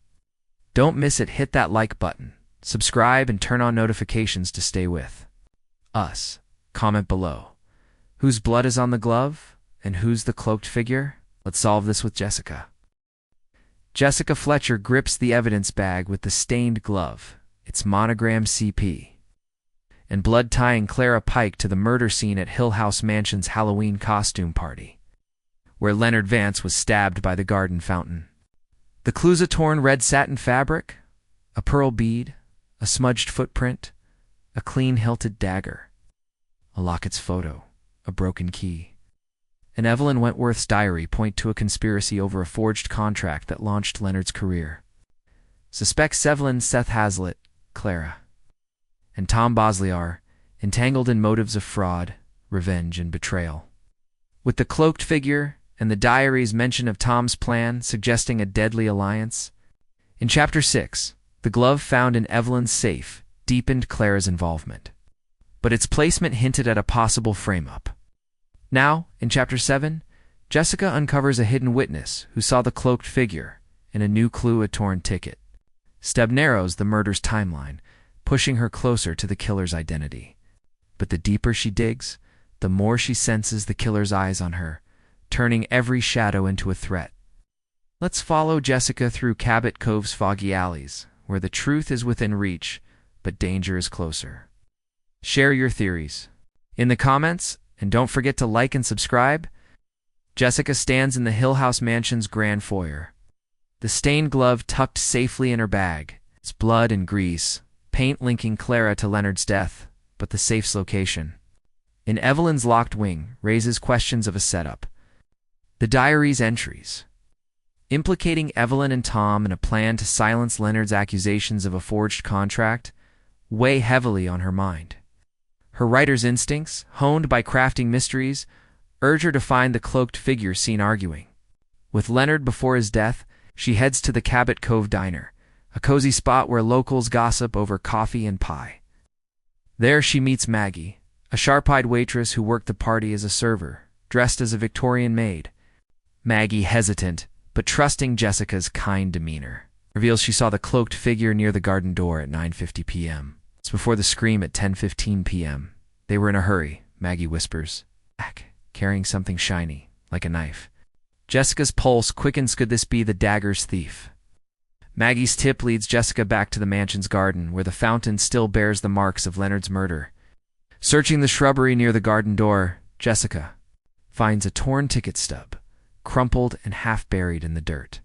Don't miss it. Hit that like button, subscribe, and turn on notifications to stay with us. Comment below. Whose blood is on the glove, and who's the cloaked figure? Let's solve this with Jessica. Jessica Fletcher grips the evidence bag with the stained glove, its monogram CP, and blood tying Clara Pike to the murder scene at Hill House Mansion's Halloween costume party, where Leonard Vance was stabbed by the garden fountain. The clues: a torn red satin fabric, a pearl bead, a smudged footprint, a clean hilted dagger, a locket's photo, a broken key, and Evelyn Wentworth's diary point to a conspiracy over a forged contract that launched Leonard's career. Suspects Evelyn, Seth Hazlitt, Clara, and Tom Bosley are entangled in motives of fraud, revenge, and betrayal, with the cloaked figure and the diary's mention of Tom's plan suggesting a deadly alliance. In Chapter 6, the glove found in Evelyn's safe deepened Clara's involvement, but its placement hinted at a possible frame-up. Now, in Chapter 7, Jessica uncovers a hidden witness who saw the cloaked figure, and a new clue: a torn ticket stub narrows the murder's timeline, pushing her closer to the killer's identity. But the deeper she digs, the more she senses the killer's eyes on her, turning every shadow into a threat. Let's follow Jessica through Cabot Cove's foggy alleys, where the truth is within reach, but danger is closer. Share your theories in the comments, and don't forget to like and subscribe. Jessica stands in the Hill House Mansion's grand foyer, the stained glove tucked safely in her bag, its blood and grease, paint linking Clara to Leonard's death, but the safe's location in Evelyn's locked wing raises questions of a setup. The diary's entries, implicating Evelyn and Tom in a plan to silence Leonard's accusations of a forged contract, weigh heavily on her mind. Her writer's instincts, honed by crafting mysteries, urge her to find the cloaked figure seen arguing with Leonard before his death. She heads to the Cabot Cove diner, a cozy spot where locals gossip over coffee and pie. There she meets Maggie, a sharp-eyed waitress who worked the party as a server, dressed as a Victorian maid. Maggie, hesitant but trusting Jessica's kind demeanor, reveals she saw the cloaked figure near the garden door at 9:50 p.m. It's before the scream at 10:15 p.m. They were in a hurry, Maggie whispers, back, carrying something shiny, like a knife. Jessica's pulse quickens. Could this be the dagger's thief? Maggie's tip leads Jessica back to the mansion's garden, where the fountain still bears the marks of Leonard's murder. Searching the shrubbery near the garden door, Jessica finds a torn ticket stub, crumpled and half buried in the dirt.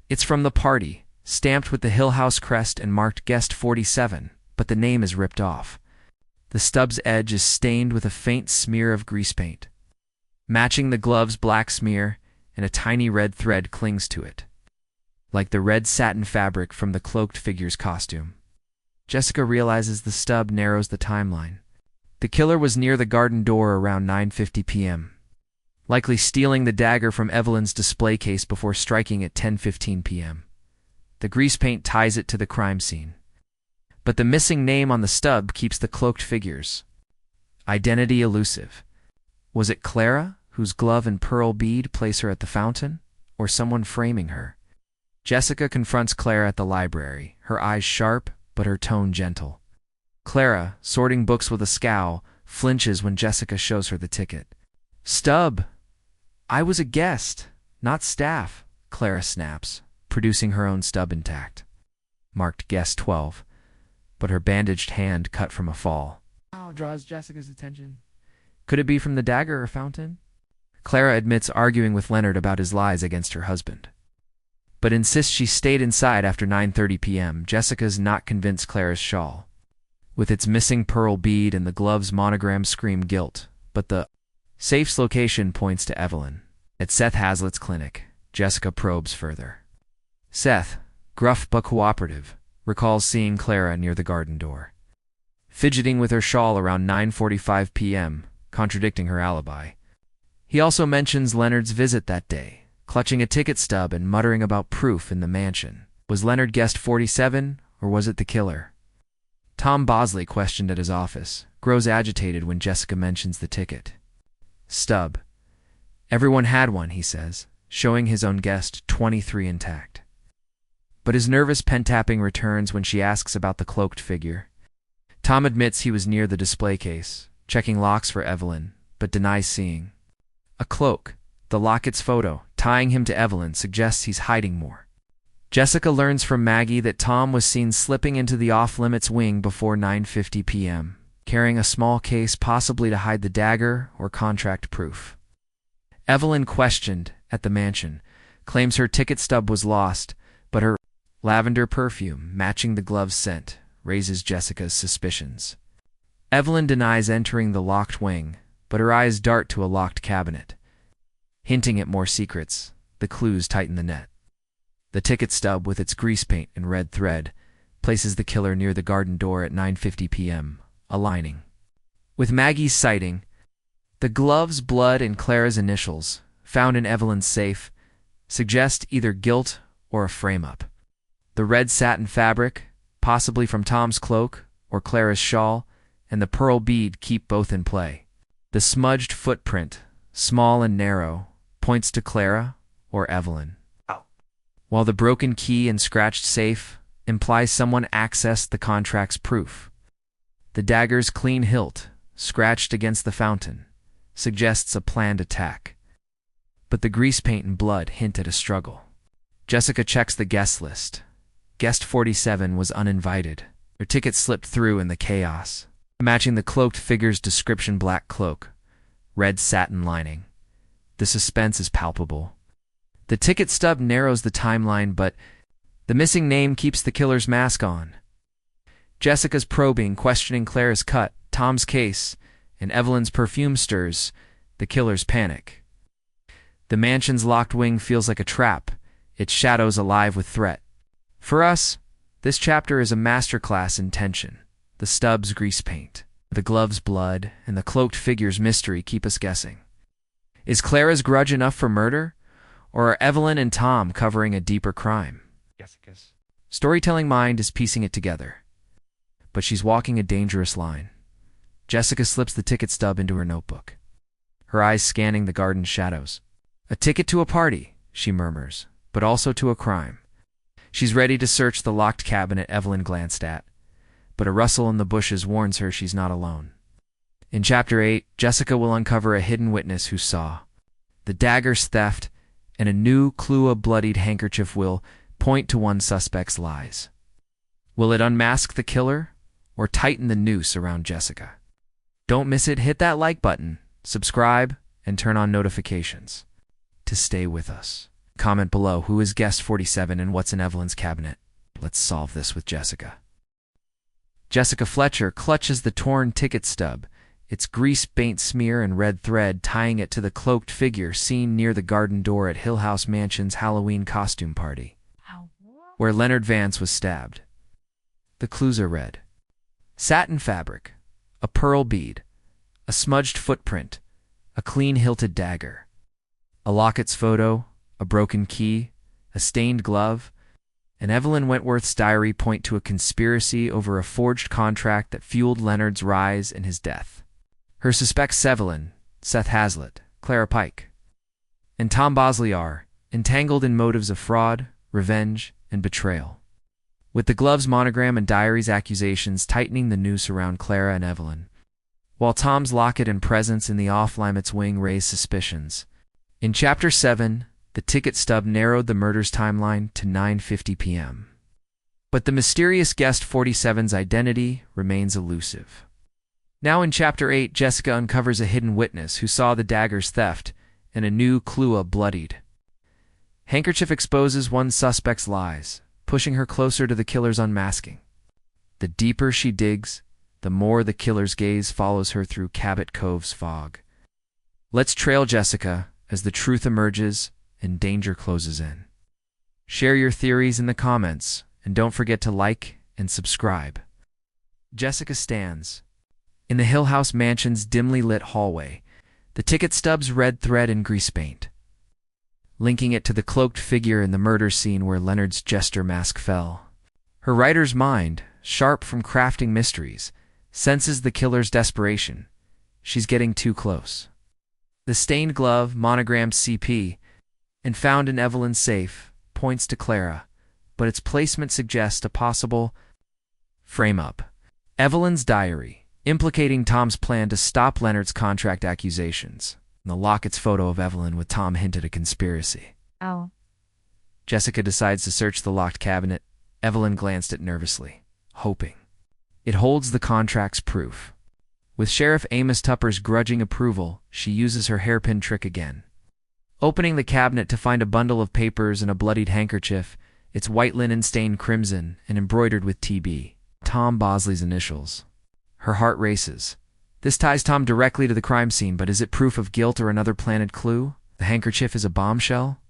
It's from the party, stamped with the Hill House crest and marked Guest 47, but the name is ripped off. The stub's edge is stained with a faint smear of grease paint, matching the glove's black smear, and a tiny red thread clings to it, like the red satin fabric from the cloaked figure's costume. Jessica realizes the stub narrows the timeline. The killer was near the garden door around 9:50 p.m., likely stealing the dagger from Evelyn's display case before striking at 10:15 p.m. The grease paint ties it to the crime scene, but the missing name on the stub keeps the cloaked figure's identity elusive. Was it Clara, whose glove and pearl bead place her at the fountain, or someone framing her? Jessica confronts Clara at the library, her eyes sharp but her tone gentle. Clara, sorting books with a scowl, flinches when Jessica shows her the ticket. "Stub! I was a guest, not staff," Clara snaps, producing her own stub intact. Marked guest 12, but her bandaged hand cut from a fall. Draws Jessica's attention. Could it be from the dagger or fountain? Clara admits arguing with Leonard about his lies against her husband, but insists she stayed inside after 9:30 p.m. Jessica's not convinced Clara's shawl, with its missing pearl bead and the glove's monogram, scream guilt, but the safe's location points to Evelyn. At Seth Hazlitt's clinic, Jessica probes further. Seth, gruff but cooperative, recalls seeing Clara near the garden door, fidgeting with her shawl around 9:45 p.m., contradicting her alibi. He also mentions Leonard's visit that day, clutching a ticket stub and muttering about proof in the mansion. Was Leonard guest 47, or was it the killer? Tom Bosley, questioned at his office, grows agitated when Jessica mentions the ticket stub. Everyone had one, he says, showing his own guest 23 intact. But his nervous pen-tapping returns when she asks about the cloaked figure. Tom admits he was near the display case, checking locks for Evelyn, but denies seeing a cloak. The locket's photo, tying him to Evelyn, suggests he's hiding more. Jessica learns from Maggie that Tom was seen slipping into the off-limits wing before 9:50 p.m., carrying a small case possibly to hide the dagger or contract proof. Evelyn, questioned at the mansion, claims her ticket stub was lost, but her lavender perfume, matching the glove's scent, raises Jessica's suspicions. Evelyn denies entering the locked wing, but her eyes dart to a locked cabinet, hinting at more secrets. The clues tighten the net. The ticket stub, with its grease paint and red thread, places the killer near the garden door at 9:50 p.m., aligning with Maggie's sighting. The glove's blood and Clara's initials, found in Evelyn's safe, suggest either guilt or a frame-up. The red satin fabric, possibly from Tom's cloak or Clara's shawl, and the pearl bead keep both in play. The smudged footprint, small and narrow, points to Clara or Evelyn, while the broken key and scratched safe implies someone accessed the contract's proof. The dagger's clean hilt, scratched against the fountain, suggests a planned attack, but the grease paint and blood hint at a struggle. Jessica checks the guest list. Guest 47 was uninvited. Her ticket slipped through in the chaos, matching the cloaked figure's description: black cloak, red satin lining. The suspense is palpable. The ticket stub narrows the timeline, but the missing name keeps the killer's mask on. Jessica's probing, questioning Clara's cut, Tom's case, and Evelyn's perfume stirs the killer's panic. The mansion's locked wing feels like a trap, its shadows alive with threat. For us, this chapter is a masterclass in tension. The stub's grease paint, the glove's blood, and the cloaked figure's mystery keep us guessing. Is Clara's grudge enough for murder, or are Evelyn and Tom covering a deeper crime? Jessica's storytelling mind is piecing it together, but she's walking a dangerous line. Jessica slips the ticket stub into her notebook, her eyes scanning the garden's shadows. A ticket to a party, she murmurs, but also to a crime. She's ready to search the locked cabinet Evelyn glanced at, but a rustle in the bushes warns her she's not alone. In Chapter 8, Jessica will uncover a hidden witness who saw the dagger's theft, and a new clue: a bloodied handkerchief will point to one suspect's lies. Will it unmask the killer, or tighten the noose around Jessica? Don't miss it. Hit that like button, subscribe, and turn on notifications to stay with us. Comment below who is guest 47 and what's in Evelyn's cabinet. Let's solve this with Jessica. Jessica Fletcher clutches the torn ticket stub, its grease paint smear and red thread tying it to the cloaked figure seen near the garden door at Hill House Mansion's Halloween costume party, where Leonard Vance was stabbed. The clues are red: satin fabric, a pearl bead, a smudged footprint, a clean-hilted dagger. A locket's photo, a broken key, a stained glove, and Evelyn Wentworth's diary point to a conspiracy over a forged contract that fueled Leonard's rise and his death. Her suspects Evelyn, Seth Hazlitt, Clara Pike, and Tom Bosley are entangled in motives of fraud, revenge, and betrayal, with the glove's monogram and diary's accusations tightening the noose around Clara and Evelyn, while Tom's locket and presence in the off-limits wing raise suspicions. In Chapter 7, the ticket stub narrowed the murder's timeline to 9:50 p.m. But the mysterious guest 47's identity remains elusive. Now in Chapter 8, Jessica uncovers a hidden witness who saw the dagger's theft and a new clue, bloodied. Handkerchief exposes one suspect's lies, pushing her closer to the killer's unmasking. The deeper she digs, the more the killer's gaze follows her through Cabot Cove's fog. Let's trail Jessica as the truth emerges and danger closes in. Share your theories in the comments, and don't forget to like and subscribe. Jessica stands in the Hill House mansion's dimly lit hallway, the ticket stub's red thread in grease paint, linking it to the cloaked figure in the murder scene where Leonard's jester mask fell. Her writer's mind, sharp from crafting mysteries, senses the killer's desperation. She's getting too close. The stained glove, monogrammed CP, and found in Evelyn's safe, points to Clara, but its placement suggests a possible frame-up. Evelyn's diary, implicating Tom's plan to stop Leonard's contract accusations. The locket's photo of Evelyn with Tom hinted a conspiracy. Oh. Jessica decides to search the locked cabinet. Evelyn glanced at it nervously, hoping. It holds the contract's proof. With Sheriff Amos Tupper's grudging approval, she uses her hairpin trick again. Opening the cabinet to find a bundle of papers and a bloodied handkerchief, its white linen stained crimson and embroidered with TB, Tom Bosley's initials. Her heart races. This ties Tom directly to the crime scene, but is it proof of guilt or another planted clue? The handkerchief is a bombshell?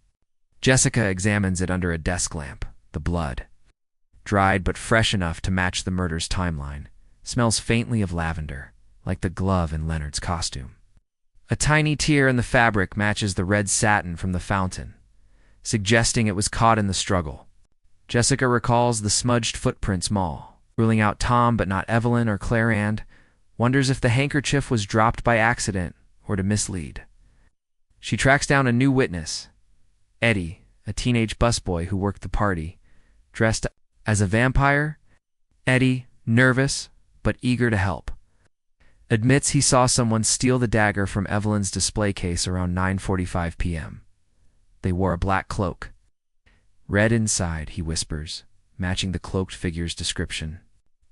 Jessica examines it under a desk lamp. The blood, dried but fresh enough to match the murder's timeline, smells faintly of lavender, like the glove in Leonard's costume. A tiny tear in the fabric matches the red satin from the fountain, suggesting it was caught in the struggle. Jessica recalls the smudged footprints ruling out Tom but not Evelyn or Clara, and wonders if the handkerchief was dropped by accident or to mislead. She tracks down a new witness, Eddie, a teenage busboy who worked the party, dressed as a vampire. Eddie, nervous but eager to help, admits he saw someone steal the dagger from Evelyn's display case around 9:45 p.m. They wore a black cloak. Red inside, he whispers, matching the cloaked figure's description.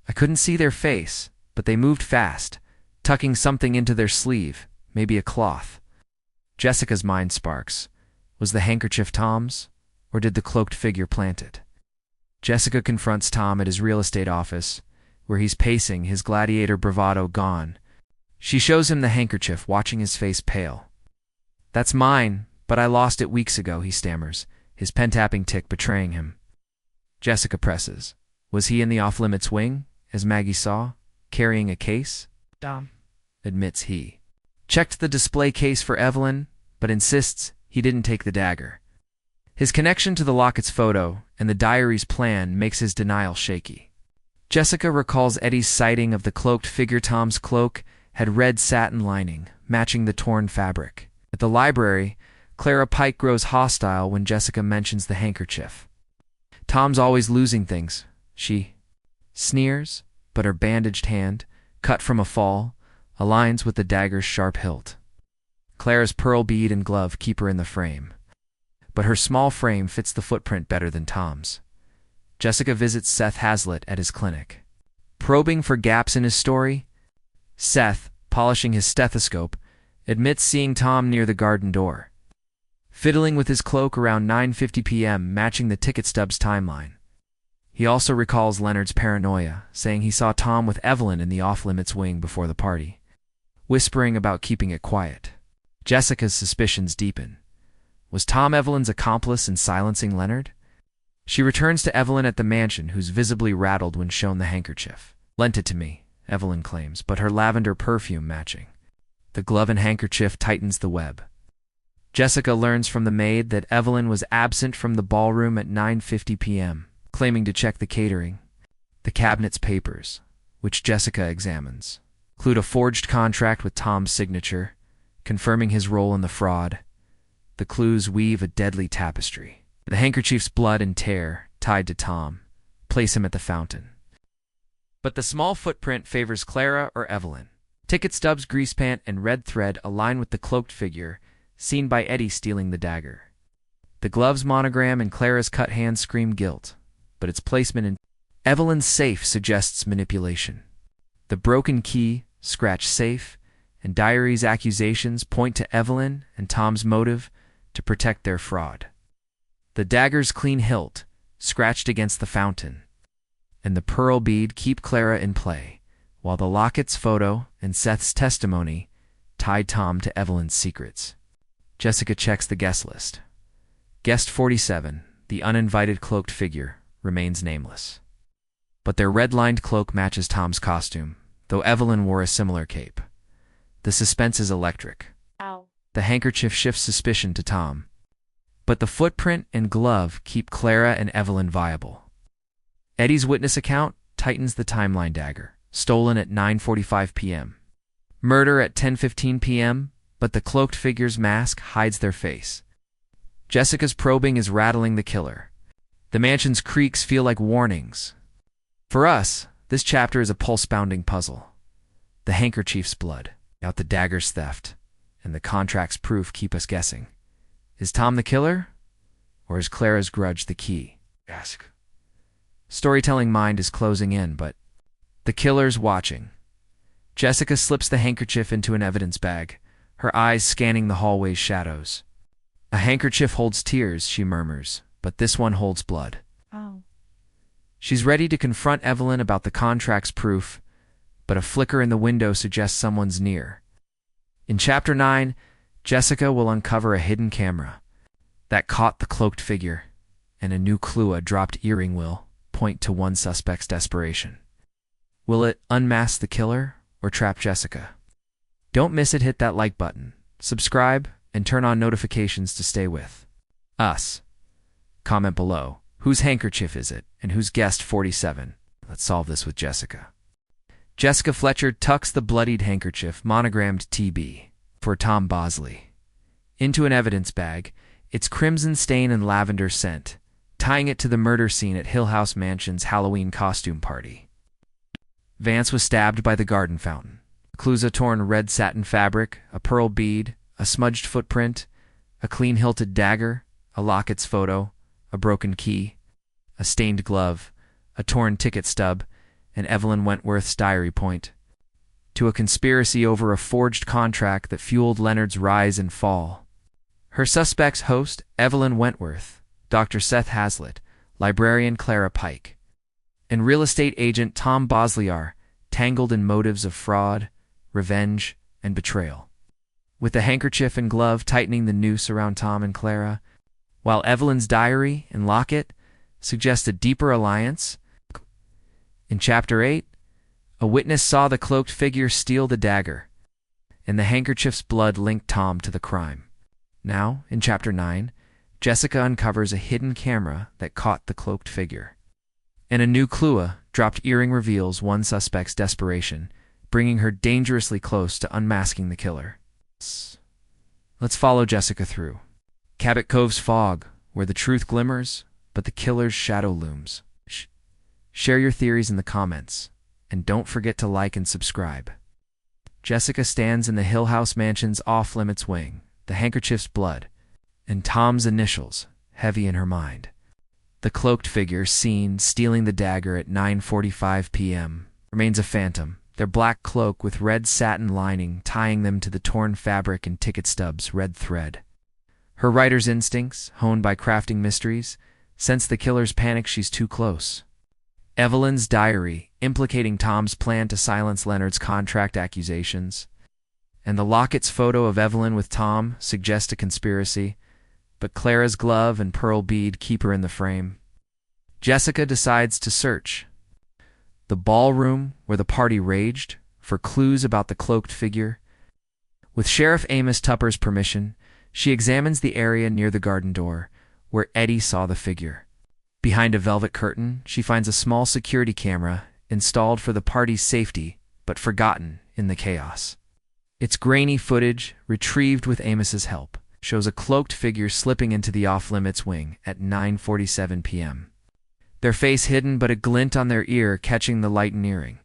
I couldn't see their face, but they moved fast, tucking something into their sleeve, maybe a cloth. Jessica's mind sparks. Was the handkerchief Tom's, or did the cloaked figure plant it? Jessica confronts Tom at his real estate office, where he's pacing, his gladiator bravado gone. She shows him the handkerchief, watching his face pale. That's mine, but I lost it weeks ago, he stammers, his pen-tapping tic betraying him. Jessica presses. Was he in the off-limits wing, as Maggie saw, carrying a case? Dumb, admits he. Checked the display case for Evelyn, but insists he didn't take the dagger. His connection to the locket's photo and the diary's plan makes his denial shaky. Jessica recalls Eddie's sighting of the cloaked figure. Tom's cloak had red satin lining, matching the torn fabric. At the library, Clara Pike grows hostile when Jessica mentions the handkerchief. Tom's always losing things, she sneers, but her bandaged hand, cut from a fall, aligns with the dagger's sharp hilt. Clara's pearl bead and glove keep her in the frame, but her small frame fits the footprint better than Tom's. Jessica visits Seth Hazlitt at his clinic. Probing for gaps in his story, Seth, polishing his stethoscope, admits seeing Tom near the garden door, fiddling with his cloak around 9:50 p.m., matching the ticket stub's timeline. He also recalls Leonard's paranoia, saying he saw Tom with Evelyn in the off-limits wing before the party, whispering about keeping it quiet. Jessica's suspicions deepen. Was Tom Evelyn's accomplice in silencing Leonard? She returns to Evelyn at the mansion, who's visibly rattled when shown the handkerchief. Lent it to me, Evelyn claims, but her lavender perfume matching. The glove and handkerchief tightens the web. Jessica learns from the maid that Evelyn was absent from the ballroom at 9:50 p.m., claiming to check the catering. The cabinet's papers, which Jessica examines, include a forged contract with Tom's signature, confirming his role in the fraud. The clues weave a deadly tapestry. The handkerchief's blood and tear, tied to Tom, place him at the fountain. But the small footprint favors Clara or Evelyn. Ticket stubs, grease pant, and red thread align with the cloaked figure, seen by Eddie stealing the dagger. The glove's monogram and Clara's cut hand scream guilt, but its placement in Evelyn's safe suggests manipulation. The broken key, scratched safe, and diary's accusations point to Evelyn and Tom's motive to protect their fraud. The dagger's clean hilt, scratched against the fountain, and the pearl bead keep Clara in play, while the locket's photo and Seth's testimony tie Tom to Evelyn's secrets. Jessica checks the guest list. Guest 47, the uninvited cloaked figure, remains nameless. But their red-lined cloak matches Tom's costume, though Evelyn wore a similar cape. The suspense is electric. Ow. The handkerchief shifts suspicion to Tom, but the footprint and glove keep Clara and Evelyn viable. Eddie's witness account tightens the timeline dagger, stolen at 9:45 p.m. Murder at 10:15 p.m., but the cloaked figure's mask hides their face. Jessica's probing is rattling the killer. The mansion's creaks feel like warnings. For us, this chapter is a pulse-bounding puzzle. The handkerchief's blood, out the dagger's theft, and the contract's proof keep us guessing. Is Tom the killer? Or is Clara's grudge the key? Ask. Storytelling mind is closing in, but the killer's watching. Jessica slips the handkerchief into an evidence bag, her eyes scanning the hallway's shadows. A handkerchief holds tears, she murmurs, but this one holds blood. Oh. She's ready to confront Evelyn about the contract's proof, but a flicker in the window suggests someone's near. In Chapter 9, Jessica will uncover a hidden camera that caught the cloaked figure, and a new clue, a dropped earring, will point to one suspect's desperation. Will it unmask the killer or trap Jessica? Don't miss it. Hit that like button, subscribe, and turn on notifications to stay with us. Comment below. Whose handkerchief is it, and who's guest 47? Let's solve this with Jessica. Jessica Fletcher tucks the bloodied handkerchief, monogrammed TB, for Tom Bosley, into an evidence bag, its crimson stain and lavender scent, tying it to the murder scene at Hill House Mansion's Halloween costume party. Vance was stabbed by the garden fountain. Clues: a torn red satin fabric, a pearl bead, a smudged footprint, a clean-hilted dagger, a locket's photo, a broken key, a stained glove, a torn ticket stub, and Evelyn Wentworth's diary point to a conspiracy over a forged contract that fueled Leonard's rise and fall. Her suspects: host Evelyn Wentworth, Dr. Seth Hazlitt, librarian Clara Pike, and real estate agent Tom Bosley, are tangled in motives of fraud, revenge, and betrayal. With the handkerchief and glove tightening the noose around Tom and Clara, while Evelyn's diary and locket suggest a deeper alliance. In Chapter 8, a witness saw the cloaked figure steal the dagger, and the handkerchief's blood linked Tom to the crime. Now, in Chapter 9, Jessica uncovers a hidden camera that caught the cloaked figure. And a new clue, a dropped earring, reveals one suspect's desperation, bringing her dangerously close to unmasking the killer. Let's follow Jessica through Cabot Cove's fog, where the truth glimmers, but the killer's shadow looms. Share your theories in the comments, and don't forget to like and subscribe. Jessica stands in the Hill House Mansion's off-limits wing, the handkerchief's blood, and Tom's initials, heavy in her mind. The cloaked figure, seen stealing the dagger at 9:45 p.m., remains a phantom, their black cloak with red satin lining tying them to the torn fabric and ticket stubs' red thread. Her writer's instincts, honed by crafting mysteries, sense the killer's panic. She's too close. Evelyn's diary, implicating Tom's plan to silence Leonard's contract accusations, and the locket's photo of Evelyn with Tom suggest a conspiracy, but Clara's glove and pearl bead keep her in the frame. Jessica decides to search the ballroom where the party raged for clues about the cloaked figure. With Sheriff Amos Tupper's permission, she examines the area near the garden door, where Eddie saw the figure. Behind a velvet curtain, she finds a small security camera installed for the party's safety, but forgotten in the chaos. Its grainy footage, retrieved with Amos's help, shows a cloaked figure slipping into the off-limits wing at 9:47 p.m. Their face hidden but a glint on their ear catching the light and earring.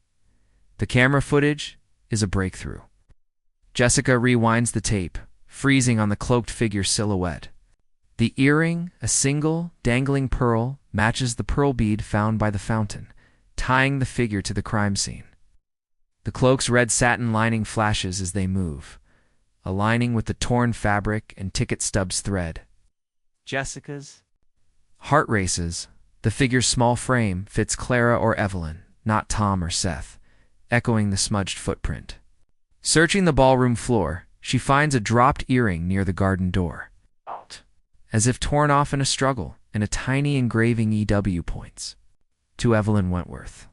The camera footage is a breakthrough. Jessica rewinds the tape, freezing on the cloaked figure's silhouette. The earring, a single, dangling pearl, matches the pearl bead found by the fountain, tying the figure to the crime scene. The cloak's red satin lining flashes as they move, aligning with the torn fabric and ticket stubs thread. Jessica's heart races. The figure's small frame fits Clara or Evelyn, not Tom or Seth, echoing the smudged footprint. Searching the ballroom floor, she finds a dropped earring near the garden door. As if torn off in a struggle, and a tiny engraving EW points to Evelyn Wentworth.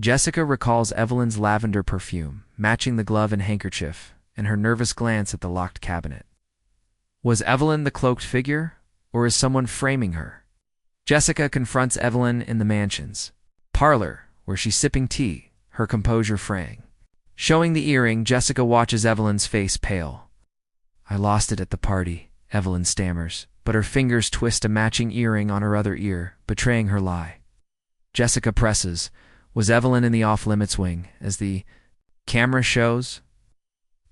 Jessica recalls Evelyn's lavender perfume, matching the glove and handkerchief, and her nervous glance at the locked cabinet. Was Evelyn the cloaked figure, or is someone framing her? Jessica confronts Evelyn in the mansion's parlor, where she's sipping tea, her composure fraying. Showing the earring, Jessica watches Evelyn's face pale. "I lost it at the party," Evelyn stammers, but her fingers twist a matching earring on her other ear, betraying her lie. Jessica presses. Was Evelyn in the off-limits wing, as the camera shows?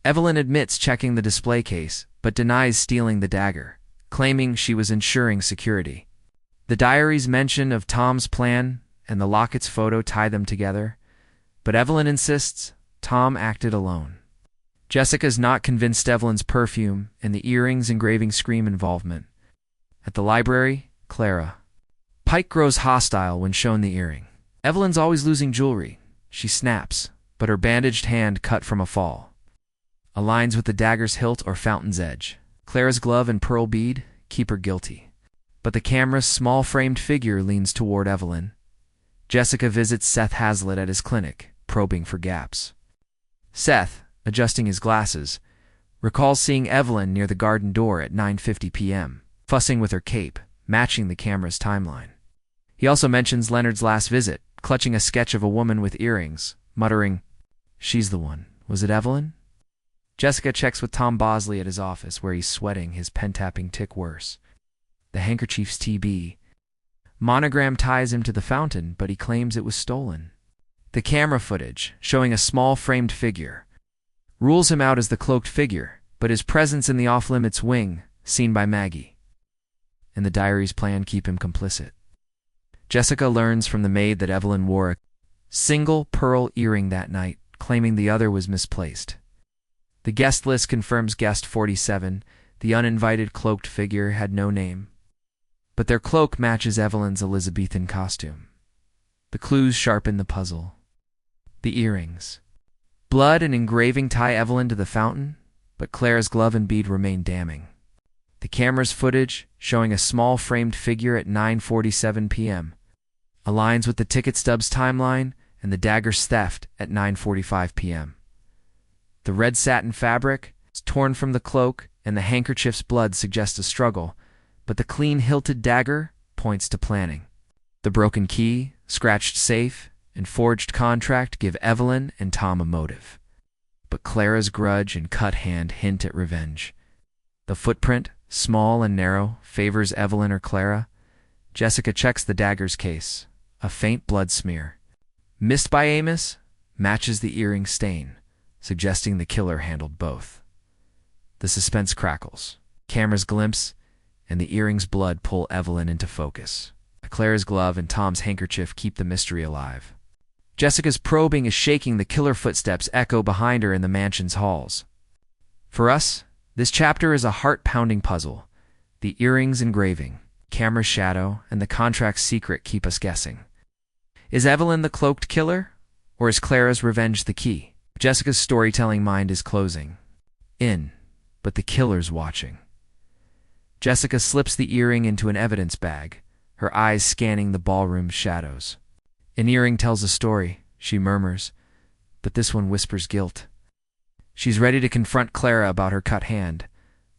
Evelyn admits checking the display case, but denies stealing the dagger, claiming she was ensuring security. The diary's mention of Tom's plan and the locket's photo tie them together, but Evelyn insists Tom acted alone. Jessica's not convinced Evelyn's perfume and the earring's engraving scream involvement. At the library, Clara Pike grows hostile when shown the earring. Evelyn's always losing jewelry. She snaps, but her bandaged hand cut from a fall aligns with the dagger's hilt or fountain's edge. Clara's glove and pearl bead keep her guilty. But the camera's small-framed figure leans toward Evelyn. Jessica visits Seth Hazlitt at his clinic, probing for gaps. Seth, adjusting his glasses, recalls seeing Evelyn near the garden door at 9:50 p.m., fussing with her cape, matching the camera's timeline. He also mentions Leonard's last visit, clutching a sketch of a woman with earrings, muttering, "She's the one. Was it Evelyn?" Jessica checks with Tom Bosley at his office, where he's sweating, his pen-tapping tick worse. The handkerchief's TB monogram ties him to the fountain, but he claims it was stolen. The camera footage, showing a small framed figure, rules him out as the cloaked figure, but his presence in the off-limits wing, seen by Maggie, and the diary's plan keep him complicit. Jessica learns from the maid that Evelyn wore a single pearl earring that night, claiming the other was misplaced. The guest list confirms guest 47, the uninvited cloaked figure, had no name. But their cloak matches Evelyn's Elizabethan costume. The clues sharpen the puzzle. The earrings. Blood and engraving tie Evelyn to the fountain, but Clara's glove and bead remain damning. The camera's footage, showing a small framed figure at 9:47 p.m., aligns with the ticket stub's timeline and the dagger's theft at 9:45 p.m. The red satin fabric is torn from the cloak, and the handkerchief's blood suggests a struggle, but the clean-hilted dagger points to planning. The broken key, scratched safe, and forged contract give Evelyn and Tom a motive. But Clara's grudge and cut hand hint at revenge. The footprint, small and narrow, favors Evelyn or Clara. Jessica checks the dagger's case. A faint blood smear, missed by Amos, matches the earring stain, suggesting the killer handled both. The suspense crackles. Camera's glimpse and the earring's blood pull Evelyn into focus. Clara's glove and Tom's handkerchief keep the mystery alive. Jessica's probing is shaking the killer footsteps echo behind her in the mansion's halls. For us, this chapter is a heart-pounding puzzle. The earring's engraving, camera's shadow, and the contract's secret keep us guessing. Is Evelyn the cloaked killer, or is Clara's revenge the key? Jessica's storytelling mind is closing in, but the killer's watching. Jessica slips the earring into an evidence bag, her eyes scanning the ballroom's shadows. An earring tells a story, she murmurs, but this one whispers guilt. She's ready to confront Clara about her cut hand,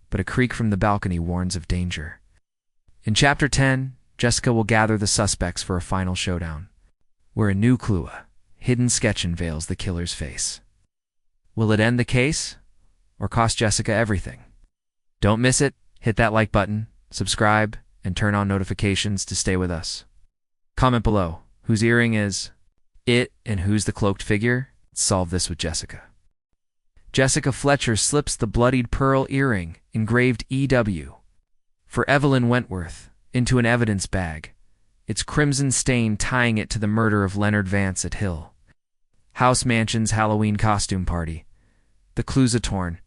but a creak from the balcony warns of danger. In Chapter 10, Jessica will gather the suspects for a final showdown, where a new clue, a hidden sketch, unveils the killer's face. Will it end the case or cost Jessica everything? Don't miss it. Hit that like button, subscribe, and turn on notifications to stay with us. Comment below whose earring is it and who's the cloaked figure. Solve this with Jessica. Jessica Fletcher slips the bloodied pearl earring, engraved EW, for Evelyn Wentworth, into an evidence bag, its crimson stain tying it to the murder of Leonard Vance at Hill House Mansion's Halloween costume party. The clues are torn.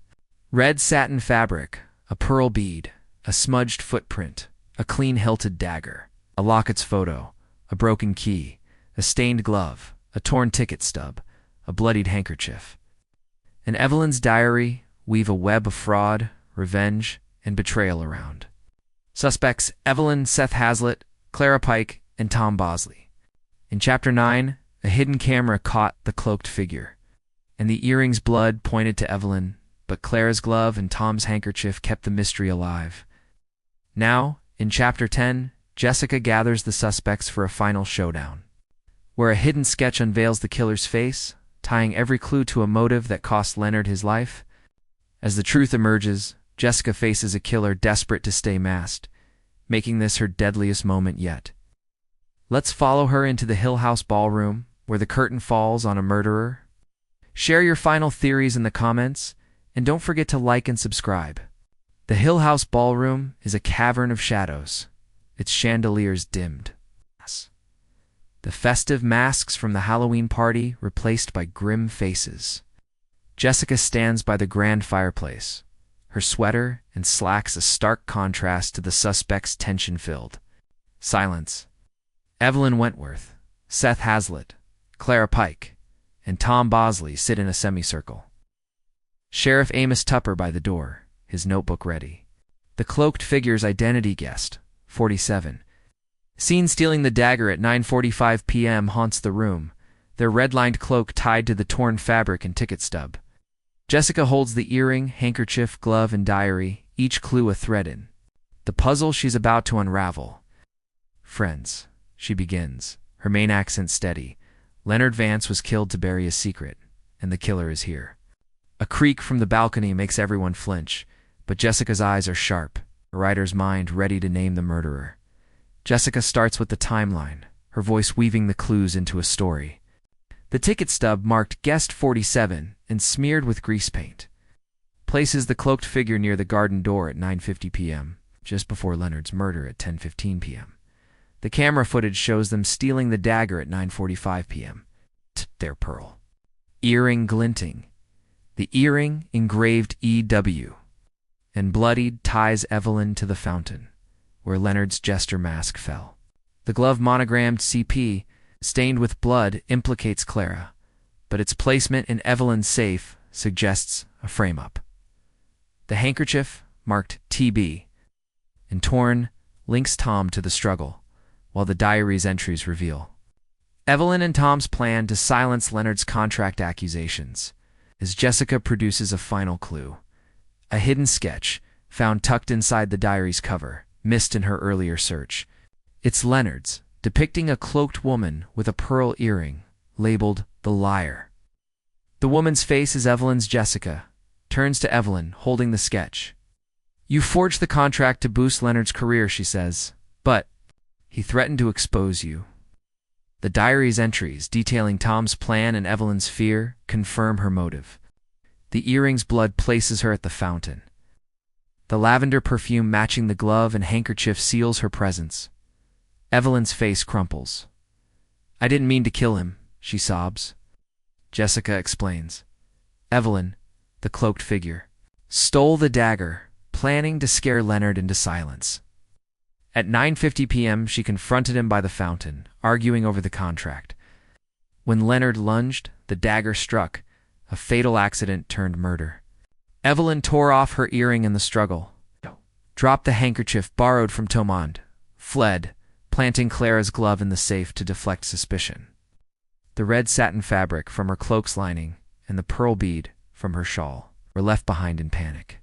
Red satin fabric, a pearl bead, a smudged footprint, a clean-hilted dagger, a locket's photo, a broken key, a stained glove, a torn ticket stub, a bloodied handkerchief. In Evelyn's diary weave a web of fraud, revenge, and betrayal around. Suspects Evelyn, Seth Hazlitt, Clara Pike, and Tom Bosley. In Chapter 9, a hidden camera caught the cloaked figure, and the earring's blood pointed to Evelyn, but Clara's glove and Tom's handkerchief kept the mystery alive. Now, in Chapter 10, Jessica gathers the suspects for a final showdown, where a hidden sketch unveils the killer's face, tying every clue to a motive that cost Leonard his life. As the truth emerges, Jessica faces a killer desperate to stay masked, making this her deadliest moment yet. Let's follow her into the Hill House ballroom, where the curtain falls on a murderer. Share your final theories in the comments, and don't forget to like and subscribe. The Hill House ballroom is a cavern of shadows, its chandeliers dimmed. The festive masks from the Halloween party replaced by grim faces. Jessica stands by the grand fireplace, her sweater and slacks a stark contrast to the suspect's tension-filled silence. Evelyn Wentworth, Seth Hazlitt, Clara Pike, and Tom Bosley sit in a semicircle. Sheriff Amos Tupper by the door, his notebook ready. The cloaked figure's identity guessed, 47. Seen stealing the dagger at 9:45 p.m. haunts the room, their red-lined cloak tied to the torn fabric and ticket stub. Jessica holds the earring, handkerchief, glove, and diary, each clue a thread in the puzzle she's about to unravel. Friends, she begins, her main accent steady. Leonard Vance was killed to bury a secret, and the killer is here. A creak from the balcony makes everyone flinch, but Jessica's eyes are sharp, a writer's mind ready to name the murderer. Jessica starts with the timeline, her voice weaving the clues into a story. The ticket stub marked Guest 47 and smeared with grease paint places the cloaked figure near the garden door at 9:50 p.m., just before Leonard's murder at 10:15 p.m. The camera footage shows them stealing the dagger at 9:45 p.m. Their pearl earring glinting. The earring engraved EW, and bloodied ties Evelyn to the fountain, where Leonard's jester mask fell. The glove monogrammed CP, stained with blood, implicates Clara, but its placement in Evelyn's safe suggests a frame-up. The handkerchief, marked TB, and torn, links Tom to the struggle, while the diary's entries reveal Evelyn and Tom's plan to silence Leonard's contract accusations, as Jessica produces a final clue. A hidden sketch, found tucked inside the diary's cover, missed in her earlier search. It's Leonard's, depicting a cloaked woman with a pearl earring, labeled The Liar. The woman's face is Evelyn's. Jessica turns to Evelyn, holding the sketch. You forged the contract to boost Leonard's career, she says, but he threatened to expose you. The diary's entries, detailing Tom's plan and Evelyn's fear, confirm her motive. The earring's blood places her at the fountain. The lavender perfume matching the glove and handkerchief seals her presence. Evelyn's face crumples. I didn't mean to kill him, she sobs. Jessica explains. Evelyn, the cloaked figure, stole the dagger, planning to scare Leonard into silence. At 9:50 p.m., she confronted him by the fountain, arguing over the contract. When Leonard lunged, the dagger struck. A fatal accident turned murder. Evelyn tore off her earring in the struggle, dropped the handkerchief borrowed from Tomond, fled, planting Clara's glove in the safe to deflect suspicion. The red satin fabric from her cloak's lining and the pearl bead from her shawl were left behind in panic.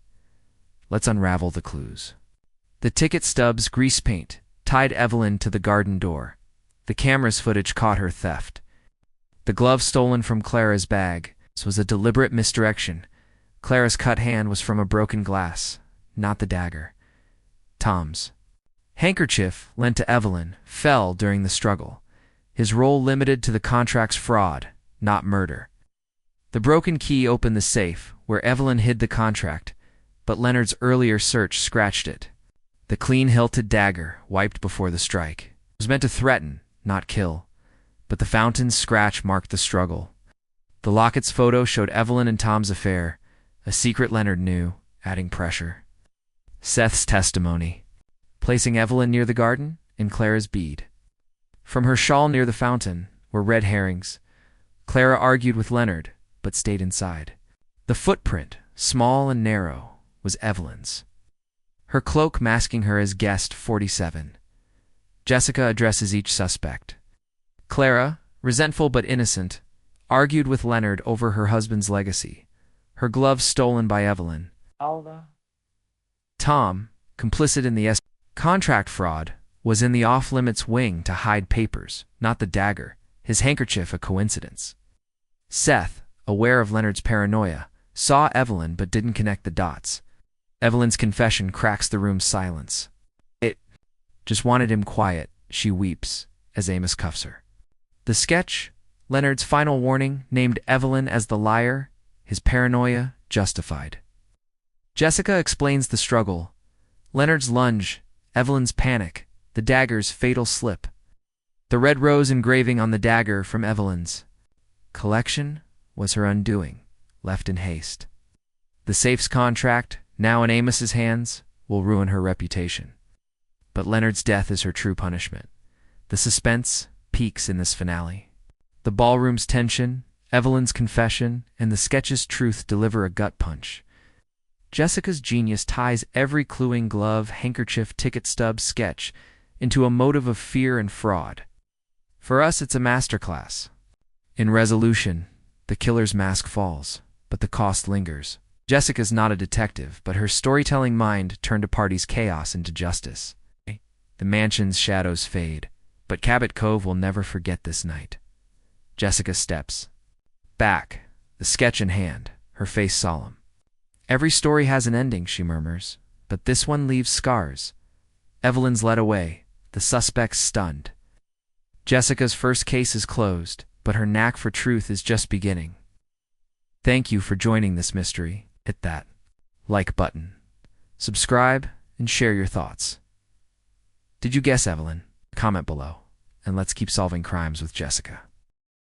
Let's unravel the clues. The ticket stub's grease paint tied Evelyn to the garden door. The camera's footage caught her theft. The glove stolen from Clara's bag This was a deliberate misdirection. Clara's cut hand was from a broken glass, not the dagger. Tom's handkerchief, lent to Evelyn, fell during the struggle, his role limited to the contract's fraud, not murder. The broken key opened the safe, where Evelyn hid the contract, but Leonard's earlier search scratched it. The clean-hilted dagger, wiped before the strike, was meant to threaten, not kill, but the fountain's scratch marked the struggle. The locket's photo showed Evelyn and Tom's affair, a secret Leonard knew, adding pressure. Seth's testimony, placing Evelyn near the garden and Clara's bead. From her shawl near the fountain were red herrings. Clara argued with Leonard, but stayed inside. The footprint, small and narrow, was Evelyn's, her cloak masking her as guest 47. Jessica addresses each suspect. Clara, resentful but innocent, argued with Leonard over her husband's legacy, her gloves stolen by Evelyn. Tom, complicit in the contract fraud, was in the off-limits wing to hide papers, not the dagger, his handkerchief a coincidence. Seth, aware of Leonard's paranoia, saw Evelyn but didn't connect the dots. Evelyn's confession cracks the room's silence. It just wanted him quiet, she weeps, as Amos cuffs her. The sketch, Leonard's final warning, named Evelyn as the liar, his paranoia justified. Jessica explains the struggle, Leonard's lunge, Evelyn's panic, the dagger's fatal slip. The red rose engraving on the dagger from Evelyn's collection was her undoing, left in haste. The safe's contract, now in Amos's hands, will ruin her reputation. But Leonard's death is her true punishment. The suspense peaks in this finale. The ballroom's tension, Evelyn's confession, and the sketch's truth deliver a gut punch. Jessica's genius ties every cluing glove, handkerchief, ticket stub, sketch into a motive of fear and fraud. For us, it's a masterclass. In resolution, the killer's mask falls, but the cost lingers. Jessica's not a detective, but her storytelling mind turned a party's chaos into justice. The mansion's shadows fade, but Cabot Cove will never forget this night. Jessica steps back, the sketch in hand, her face solemn. Every story has an ending, she murmurs, but this one leaves scars. Evelyn's led away, the suspects stunned. Jessica's first case is closed, but her knack for truth is just beginning. Thank you for joining this mystery. Hit that like button, subscribe, and share your thoughts. Did you guess Evelyn? Comment below, and let's keep solving crimes with Jessica.